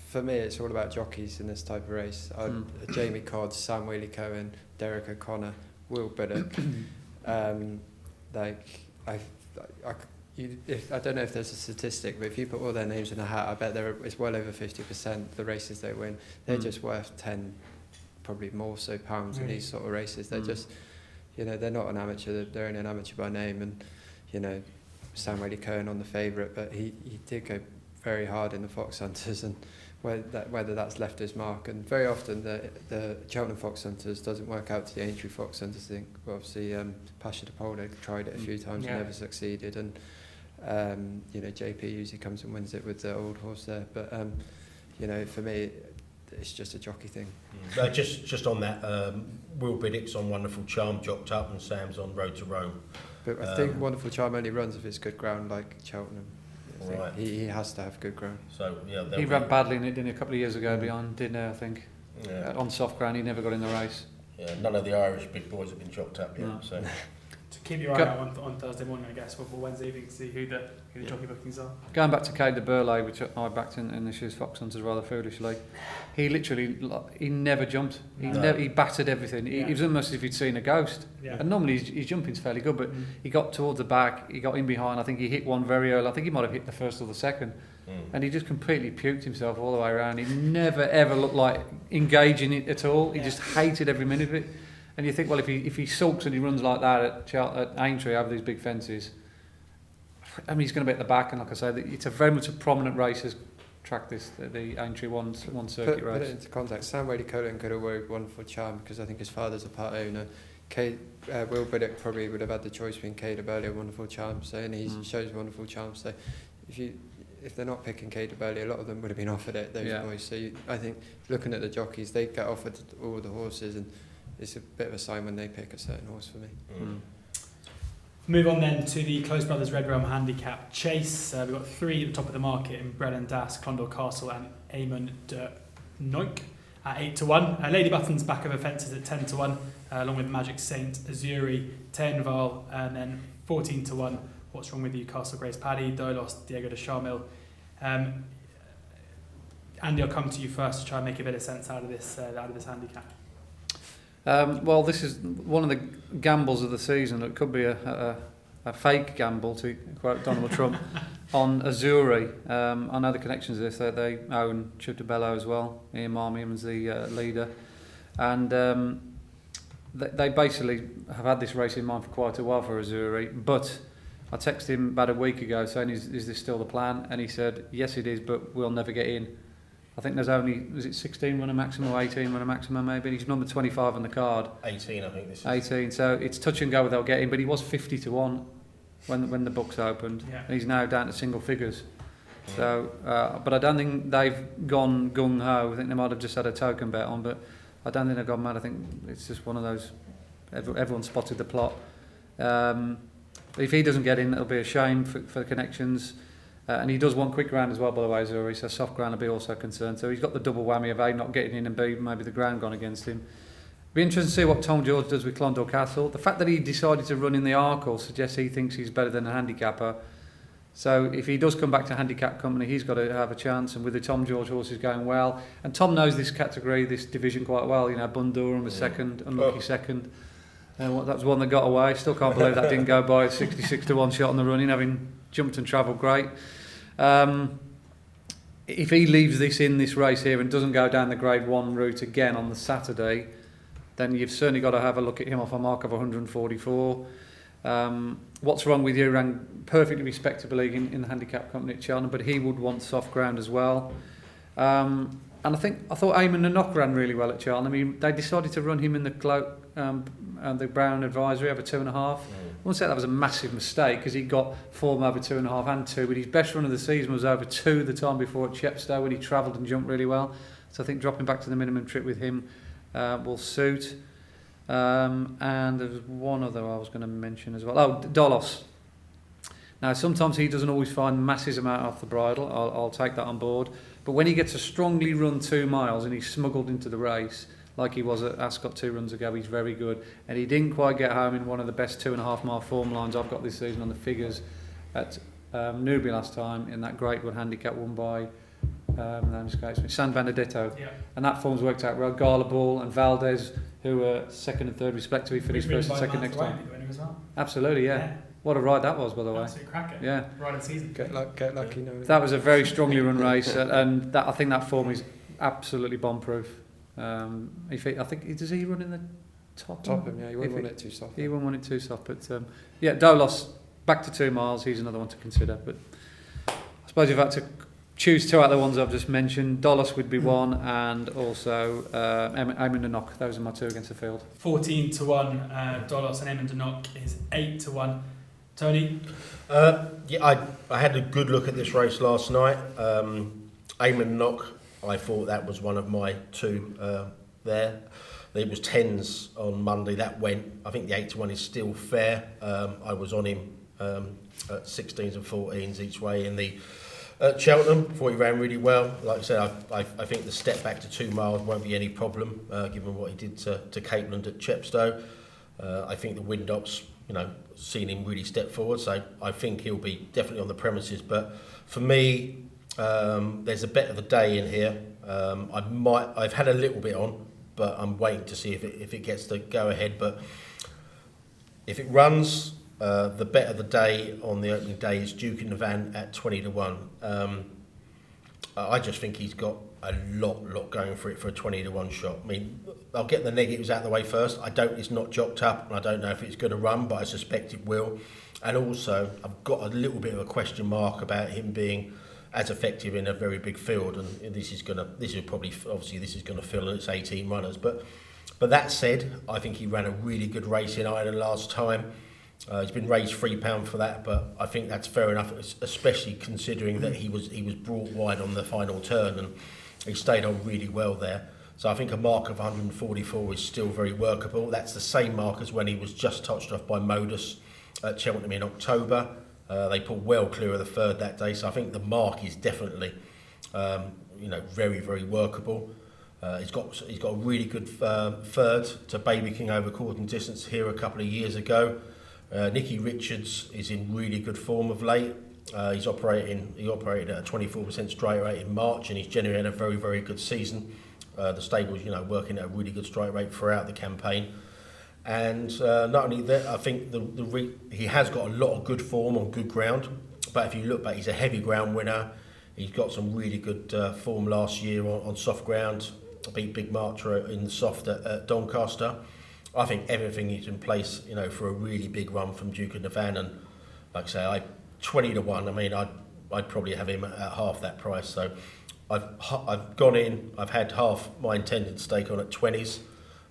For me, it's all about jockeys in this type of race. Jamie Codd, Sam Whaley-Cohen, Derek O'Connor, Will Buddock. I don't know if there's a statistic, but if you put all their names in a hat, I bet it's well over 50% the races they win. They're just worth 10, probably more so, pounds in these sort of races. They're just, they're not an amateur. They're only an amateur by name, and Sam Whaley-Cohen on the favourite, but he did go very hard in the Foxhunters, and whether that's left his mark. And very often the Cheltenham Foxhunters doesn't work out to the Aintree Foxhunters. I think obviously Pasha de Polder tried it a few times and never succeeded, and JP usually comes and wins it with the old horse there. But for me, it's just a jockey thing. Just on that, Will Biddick's on Wonderful Charm, jocked up, and Sam's on Road to Rome. But I think Wonderful Charm only runs if it's good ground, like Cheltenham. I think Right. he has to have good ground. So yeah, He ran badly in it, didn't he, a couple of years ago behind Dinner, I think. Yeah. On soft ground, he never got in the race. Yeah, none of the Irish big boys have been chopped up yet. No. So To keep your eye out on Thursday morning, I guess, or Wednesday evening to see who the jockey bookings are. Going back to Kate de Burley, which I backed in this year's Foxhunters rather foolishly, he literally, he never jumped. He battered everything. He was almost as if he'd seen a ghost. Yeah. And normally his jumping's fairly good, but he got towards the back, he got in behind. I think he hit one very early. I think he might have hit the first or the second. And he just completely puked himself all the way around. He never ever looked like engaging it at all. He just hated every minute of it. And you think, well, if he sulks and he runs like that at Aintree over these big fences, I mean, he's going to be at the back. And like I say, it's a very much a prominent races track. The Aintree one circuit race. Put it into context. Sam Wady-Coulton could have worked Wonderful Charm because I think his father's a part owner. Will Biddick probably would have had the choice between Kate de Burley and Wonderful Charm. So, and he shows Wonderful Charm. So, if they're not picking Kate de Burley, a lot of them would have been offered it. Those boys. So I think looking at the jockeys, they get offered all the horses, and it's a bit of a sign when they pick a certain horse for me. Move on then to the Close Brothers Red Realm Handicap Chase. We've got 3 at the top of the market in Brennan Das, Clondall Castle and Eamon de Noik at 8-1. Lady Button's back over fences at 10-1, along with Magic Saint, Azuri, Tenval, and then 14-1. What's Wrong With You, Castle Grace Paddy, Dolos, Diego de Charmil. Andy, I'll come to you first to try and make a bit of sense out of this handicap. Well, this is one of the gambles of the season. It could be a fake gamble, to quote Donald Trump, on Azuri. I know the connections to this. They own Chibtabello as well. Ian Marmion's the leader. And they basically have had this race in mind for quite a while for Azuri. But I texted him about a week ago saying, is this still the plan? And he said, yes, it is, but we'll never get in. I think there's only, is it 16 run a maximum or 18 run a maximum maybe? He's number 25 on the card. 18, I think this is. 18, so it's touch and go without getting, but he was 50-1 when the books opened. Yeah. And he's now down to single figures. So, but I don't think they've gone gung-ho. I think they might have just had a token bet on, but I don't think they've gone mad. I think it's just one of those, everyone spotted the plot. If he doesn't get in, it'll be a shame for the connections. And he does want quick ground as well, by the way, Zuri, so soft ground will be also concerned. So he's got the double whammy of A, not getting in, and B, maybe the ground gone against him. Be interesting to see what Tom George does with Clondall Castle. The fact that he decided to run in the Arkle suggests he thinks he's better than a handicapper. So if he does come back to handicap company, he's got to have a chance. And with the Tom George horses going well, and Tom knows this category, this division quite well. You know, Bundoran was second, unlucky second. That was one that got away. Still can't believe that didn't go by. 66-1 shot on the running, having jumped and travelled great. If he leaves this race here and doesn't go down the Grade 1 route again on the Saturday, then you've certainly got to have a look at him off a mark of 144. What's Wrong With You ran perfectly respectably in the handicap company at Cheltenham, but he would want soft ground as well. And I thought Eamon the Knock ran really well at Cheltenham. I mean, they decided to run him in the the Brown Advisory over 2.5. I wouldn't say that was a massive mistake because he got form over 2.5 and 2, but his best run of the season was over 2 the time before at Chepstow when he travelled and jumped really well. So I think dropping back to the minimum trip with him will suit. And there's one other I was going to mention as well. Oh, Dolos. Now, sometimes he doesn't always find masses amount off the bridle. I'll take that on board. But when he gets a strongly run 2 miles and he's smuggled into the race, like he was at Ascot 2 runs ago, he's very good. And he didn't quite get home in one of the best 2.5 mile form lines I've got this season on the figures at Newby last time in that Great One handicap won by San Benedetto. Yeah. And that form's worked out well. Gala Ball and Valdez, who were second and third respectively, finished first and second next time. Well. Absolutely, yeah. What a ride that was, by the way. Absolute cracker. Yeah. Ride of the season. Get lucky. No. That was a very strongly run race, and that I think that form is absolutely bomb-proof. Does he run in the top? Yeah, he wouldn't want it too soft. He wouldn't want it too soft, but Dolos back to 2 miles. He's another one to consider. But I suppose if I had to choose 2 out of the ones I've just mentioned, Dolos would be one, and also Eamon de Knock. Those are my 2 against the field. 14-1, Dolos, and Eamon de Knock is 8-1. Tony? I had a good look at this race last night. Eamon de Knock I thought that was one of my two there. It was 10s on Monday. That went. I think the 8-1 is still fair. I was on him at 16s and 14s each way in the Cheltenham. Thought he ran really well. Like I said, I think the step back to 2 miles won't be any problem, given what he did to Capeland at Chepstow. I think the Windop's, seen him really step forward, so I think he'll be definitely on the premises. But for me, there's a bet of the day in here. I've had a little bit on, but I'm waiting to see if it gets the go ahead. But if it runs, the bet of the day on the opening day is Duke in the Van at 20-1. I just think he's got a lot going for it for a 20-1 shot. I mean, I'll get the negatives out of the way first. It's not jocked up, and I don't know if it's going to run, but I suspect it will. And also, I've got a little bit of a question mark about him being as effective in a very big field, and this is going to fill, and it's 18 runners. But that said, I think he ran a really good race in Ireland last time. He's been raised £3 for that, but I think that's fair enough, especially considering that he was brought wide on the final turn, and he stayed on really well there. So I think a mark of 144 is still very workable. That's the same mark as when he was just touched off by Modus at Cheltenham in October. They pulled well clear of the third that day, so I think the mark is definitely, very, very workable. He's got a really good third to Baby King over Cordon Distance here a couple of years ago. Nicky Richards is in really good form of late. He operated at a 24% strike rate in March, and he's generally had a very, very good season. The stable's, working at a really good strike rate throughout the campaign. And not only that, I think he has got a lot of good form on good ground. But if you look back, he's a heavy ground winner. He's got some really good form last year on soft ground. Beat Big Marcher in the soft at Doncaster. I think everything is in place, for a really big run from Duke of the Van. And like I say, 20-1. I mean, I'd probably have him at half that price. So I've gone in. I've had half my intended stake on at 20s.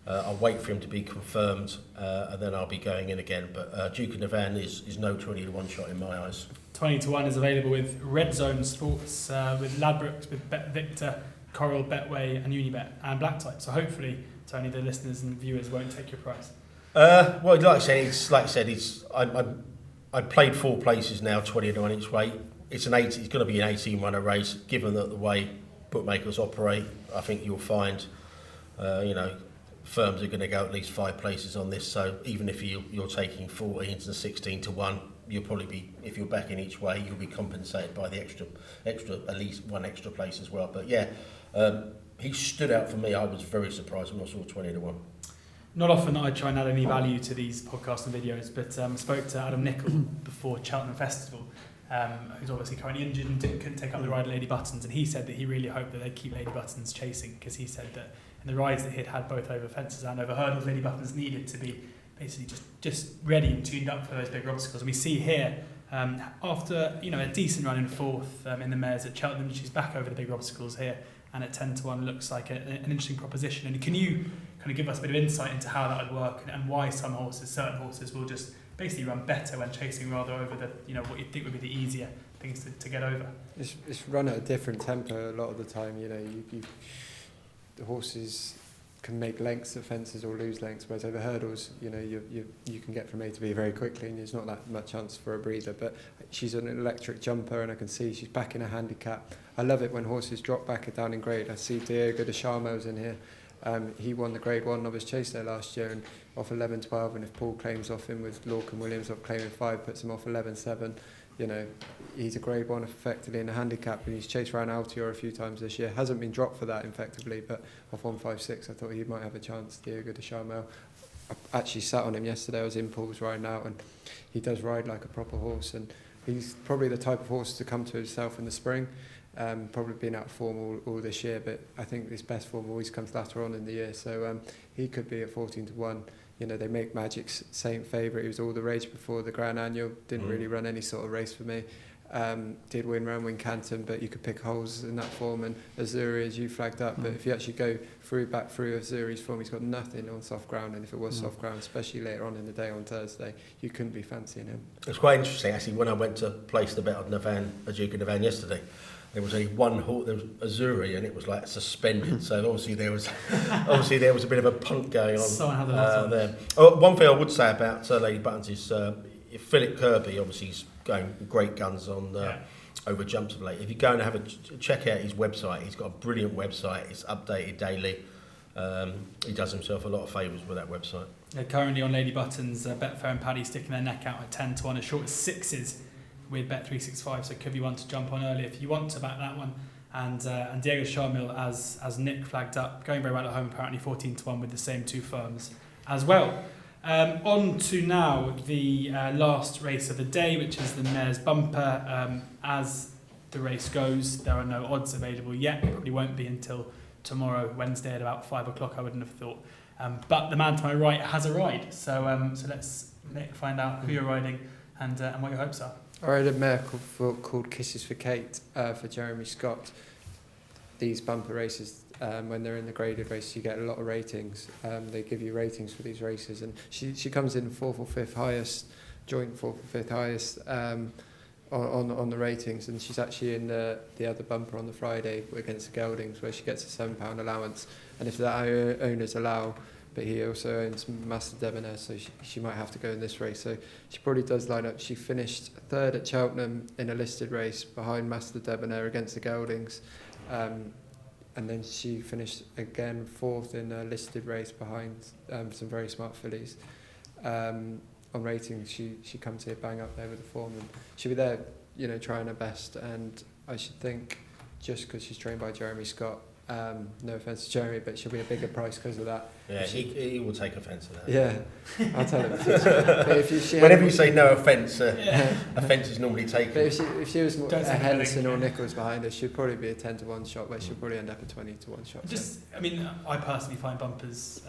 I'll wait for him to be confirmed, and then I'll be going in again. But Duke of the Van is no 20-1 shot in my eyes. 20-1 is available with Red Zone Sports, with Ladbrokes, with Bet Victor, Coral, Betway, and Unibet, and Black Type. So hopefully, Tony, the listeners and viewers won't take your price. Well, like I said, I played 4 places now, 20-1 each way. It's going to be an 18-runner race. Given that the way bookmakers operate, I think you'll find, firms are going to go at least 5 places on this. So even if you're taking 14s and 16-1, you'll probably be, if you're backing each way, you'll be compensated by the extra at least 1 extra place as well. But yeah, he stood out for me. I was very surprised when I saw 20-1. Not often that I try and add any value to these podcasts and videos, but spoke to Adam Nicol before Cheltenham Festival, who's obviously currently injured and couldn't take up the ride at Lady Buttons, and he said that he really hoped that they'd keep Lady Buttons chasing, because he said that in the rides that he'd had both over fences and over hurdles, Lady Buttons needed to be basically just ready and tuned up for those bigger obstacles. And we see here, after a decent run in 4th in the mares at Cheltenham, she's back over the bigger obstacles here, and at 10-1 looks like an interesting proposition. And can you kind of give us a bit of insight into how that would work, and why certain horses will just basically run better when chasing rather over the what you'd think would be the easier things to get over? It's run at a different tempo a lot of the time. The horses can make lengths at fences or lose lengths, whereas over hurdles, you can get from A to B very quickly, and there's not that much chance for a breather. But she's an electric jumper, and I can see she's back in a handicap. I love it when horses drop back down in grade. I see Diego de Charmo's in here. He won the Grade 1 Novice Chase there last year, and off 11-12, and if Paul claims off him with Lorcan Williams off claiming 5, puts him off 11-7, he's a Grade 1 effectively in a handicap, and he's chased around Altior a few times this year. Hasn't been dropped for that effectively, but off 156 I thought he might have a chance, Diego de Charmel. I actually sat on him yesterday. I was in Paul's riding out, and he does ride like a proper horse, and he's probably the type of horse to come to himself in the spring. Probably been out of form all this year, but I think his best form always comes later on in the year, so he could be at 14-1. They make Magic's Saint favourite. He was all the rage before the Grand Annual, didn't really run any sort of race for me. Did win round Wincanton, but you could pick holes in that form, and Azuri, as you flagged up, but if you actually go back through Azuri's form, he's got nothing on soft ground, and if it was soft ground, especially later on in the day on Thursday, you couldn't be fancying him. It's quite interesting actually when I went to place the bet on Navan, Duke of Navan yesterday. there was there was Azuri, and it was like suspended. So obviously there was a bit of a punt going on Someone had the lot on. there. Oh, one thing I would say about Lady Buttons is Philip Kirby. Obviously, he's going great guns on over jumps of late. If you go and have a check out his website, he's got a brilliant website. It's updated daily. He does himself a lot of favours with that website. Currently on Lady Buttons, Betfair and Paddy sticking their neck out at 10-1, as short as 6s with Bet365, so it could be one to jump on early if you want to back that one. And Diego Charmil, as Nick flagged up, going very well at home, apparently 14-1 with the same two firms as well. On to now the last race of the day, which is the Mayor's Bumper. As the race goes, there are no odds available yet. There probably won't be until tomorrow, Wednesday, at about 5 o'clock, I wouldn't have thought. But the man to my right has a ride, so let's Nick find out who you're riding and what your hopes are. I rode a mare called Kisses for Kate for Jeremy Scott. These bumper races, when they're in the graded races, you get a lot of ratings. They give you ratings for these races, and she comes in 4th or 5th highest, joint 4th or 5th highest on the ratings, and she's actually in the other bumper on the Friday against the Geldings, where she gets a £7 allowance, and if the owners allow. But he also owns Master Debonair, so she might have to go in this race. So she probably does line up. She finished 3rd at Cheltenham in a listed race behind Master Debonair against the Geldings. And then she finished again 4th in a listed race behind some very smart fillies. On ratings, she comes here bang up there with the form. And she'll be there, trying her best. And I should think, just because she's trained by Jeremy Scott, no offence to Jeremy, but she'll be a bigger price because of that. Yeah, he will take offence to that. Yeah, I'll tell him. Whenever you say no offence, offence is normally taken. But if she was a Henderson or Nichols behind her, she'd probably be a 10-1 shot, where she'll probably end up a 20-1 shot. I personally find bumpers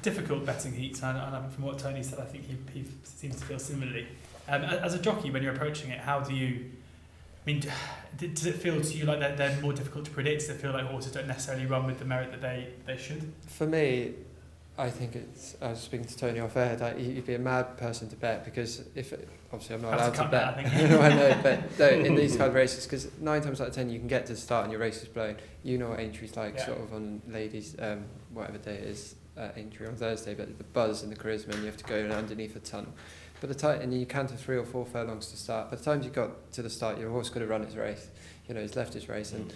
difficult betting heats, and from what Tony said, I think he seems to feel similarly. As a jockey, when you're approaching it, how do you? Does it feel to you like they're more difficult to predict? Does it feel like horses don't necessarily run with the merit that they should? For me, I think I was speaking to Tony off air, that you'd be a mad person to bet, because obviously I'm not allowed to bet. I know, but no, in these kind of races, because 9 times out of 10 you can get to the start and your race is blown. You know what Aintree's like, sort of on ladies, whatever day it is, Aintree on Thursday, but the buzz and the charisma, and you have to go underneath a tunnel. And you canter 3 or 4 furlongs to start. By the time you got to the start, your horse could have run its race. He's left his race, and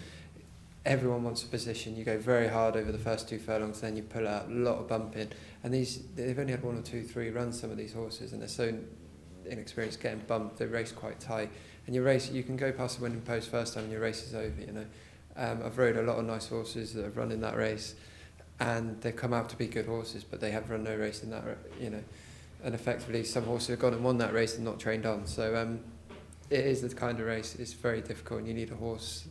everyone wants a position. You go very hard over the first 2 furlongs, then you pull out a lot of bumping. And they've only had 1 or 2, 3 runs, some of these horses, and they're so inexperienced getting bumped. They race quite tight, and you can go past the winning post first time, and your race is over. I've rode a lot of nice horses that have run in that race, and they've come out to be good horses, but they have run no race in that. And effectively some horses have gone and won that race and not trained on. So it is the kind of race, it's very difficult, and you need a horse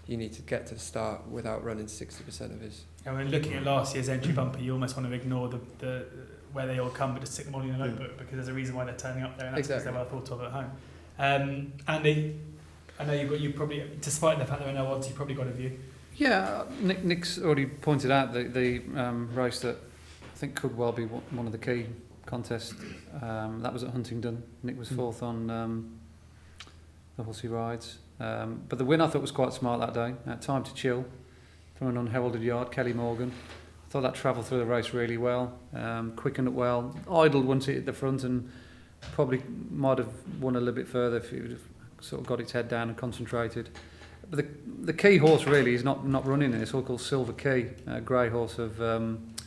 you need to get to the start without running 60% of his. And when looking at last year's entry bumper, you almost want to ignore the where they all come, but just stick them all in a notebook, because there's a reason why they're turning up there, and that's because they're well thought of at home. Andy, I know you probably, despite the fact there are no odds, you've probably got a view. Yeah, Nick's already pointed out the race that I think could well be one of the key contest. That was at Huntingdon. Nick was 4th on the horse he rides. But the win I thought was quite smart that day. Time to Chill from an unheralded yard, Kelly Morgan. I thought that travelled through the race really well, quickened it well, idled once it hit the front, and probably might have won a little bit further if it would have sort of got its head down and concentrated. But the key horse really is not running in. It's all called Silver Key, a grey horse of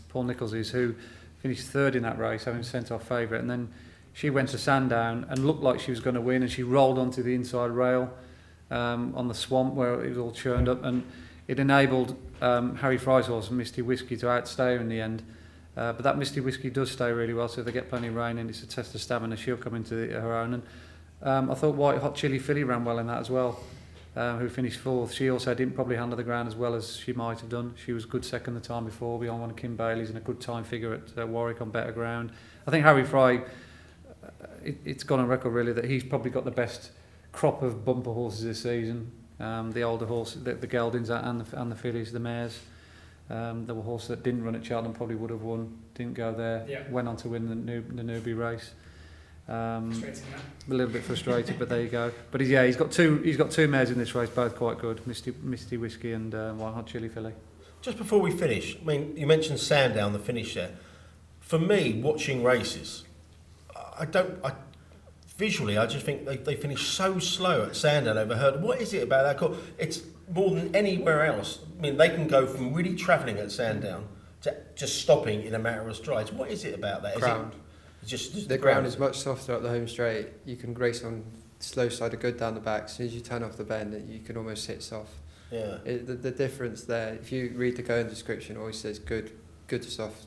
Paul Nichols's, who finished 3rd in that race, having sent off favourite, and then she went to Sandown and looked like she was going to win, and she rolled onto the inside rail on the swamp where it was all churned up, and it enabled Harry Fry's horse, Misty Whiskey, to outstay her in the end. But that Misty Whiskey does stay really well, so if they get plenty of rain and it's a test of stamina, she'll come into her own. And I thought White Hot Chili Filly ran well in that as well, who finished 4th. She also didn't probably handle the ground as well as she might have done. She was good second the time before, behind one of Kim Bailey's, and a good time figure at Warwick on better ground. I think Harry Fry, it's gone on record really that he's probably got the best crop of bumper horses this season. The older horses, the geldings and the fillies, the mares. There were horses that didn't run at Cheltenham, probably would have won, didn't go there, went on to win the Newbury race. A little bit frustrated, but there you go. But he's got two mares in this race, both quite good. Misty Whiskey and White Hot Chili Filly. Just before we finish, I mean, you mentioned Sandown, the finish there. For me, watching races, visually, I just think they finish so slow at Sandown over Hurdle. What is it about that course? It's more than anywhere else. I mean, they can go from really travelling at Sandown to just stopping in a matter of strides. What is it about that? Ground. Just The ground is much softer up the home straight. You can race on the slow side of good down the back. As soon as you turn off the bend, you can almost hit soft. Yeah. The difference there, if you read the going description, it always says good to soft.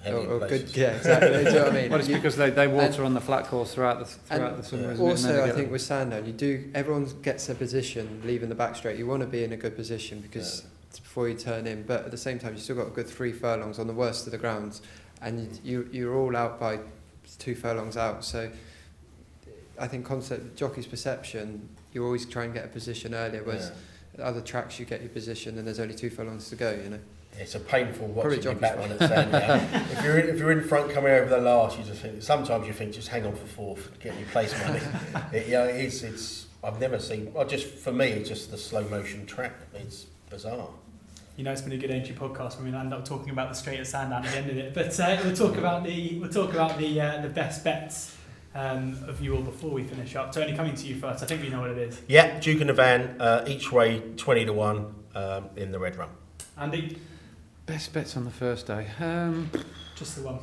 Or good, yeah, exactly. Do you know what I mean? Well, it's because they water on the flat course throughout the summer. Isn't Also, I think with Sandown, everyone gets a position leaving the back straight. You want to be in a good position because it's before you turn in. But at the same time, you still got a good 3 furlongs on the worst of the grounds, and you're all out by 2 furlongs out. So I think jockey's perception, you always try and get a position earlier. Whereas other tracks, you get your position, and there's only 2 furlongs to go. You know. It's a painful watching your back run at Sandown. if you're in front coming over the last, you just think sometimes you think just hang on for fourth, get your place money. It's I've never seen. Well, just for me, it's just the slow motion track. It's bizarre. You know, it's been a good Aintree podcast when we end up talking about the straight at Sandown at the end of it. But we'll talk about the best bets of you all before we finish up. Tony, coming to you first. I think we know what it is. Yeah, Duke and the Van, each way 20-1 in the red run. Andy. Best bets on the first day. Just the one.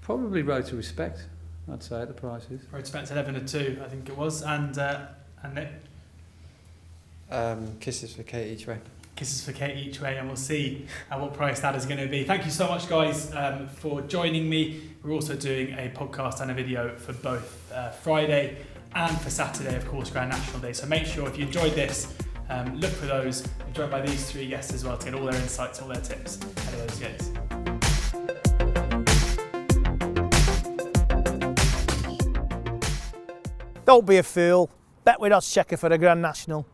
Probably Road to Respect, I'd say, at the prices. Road to Respect 11-2, I think it was. And Nick? Kisses for Kate each way. Kisses for Kate each way, and we'll see at what price that is going to be. Thank you so much, guys, for joining me. We're also doing a podcast and a video for both Friday and for Saturday, of course, Grand National Day. So make sure if you enjoyed this, look for those. I'm joined by these 3 guests as well to get all their insights, all their tips ahead of those games. Don't be a fool. Bet with us, checker for the Grand National.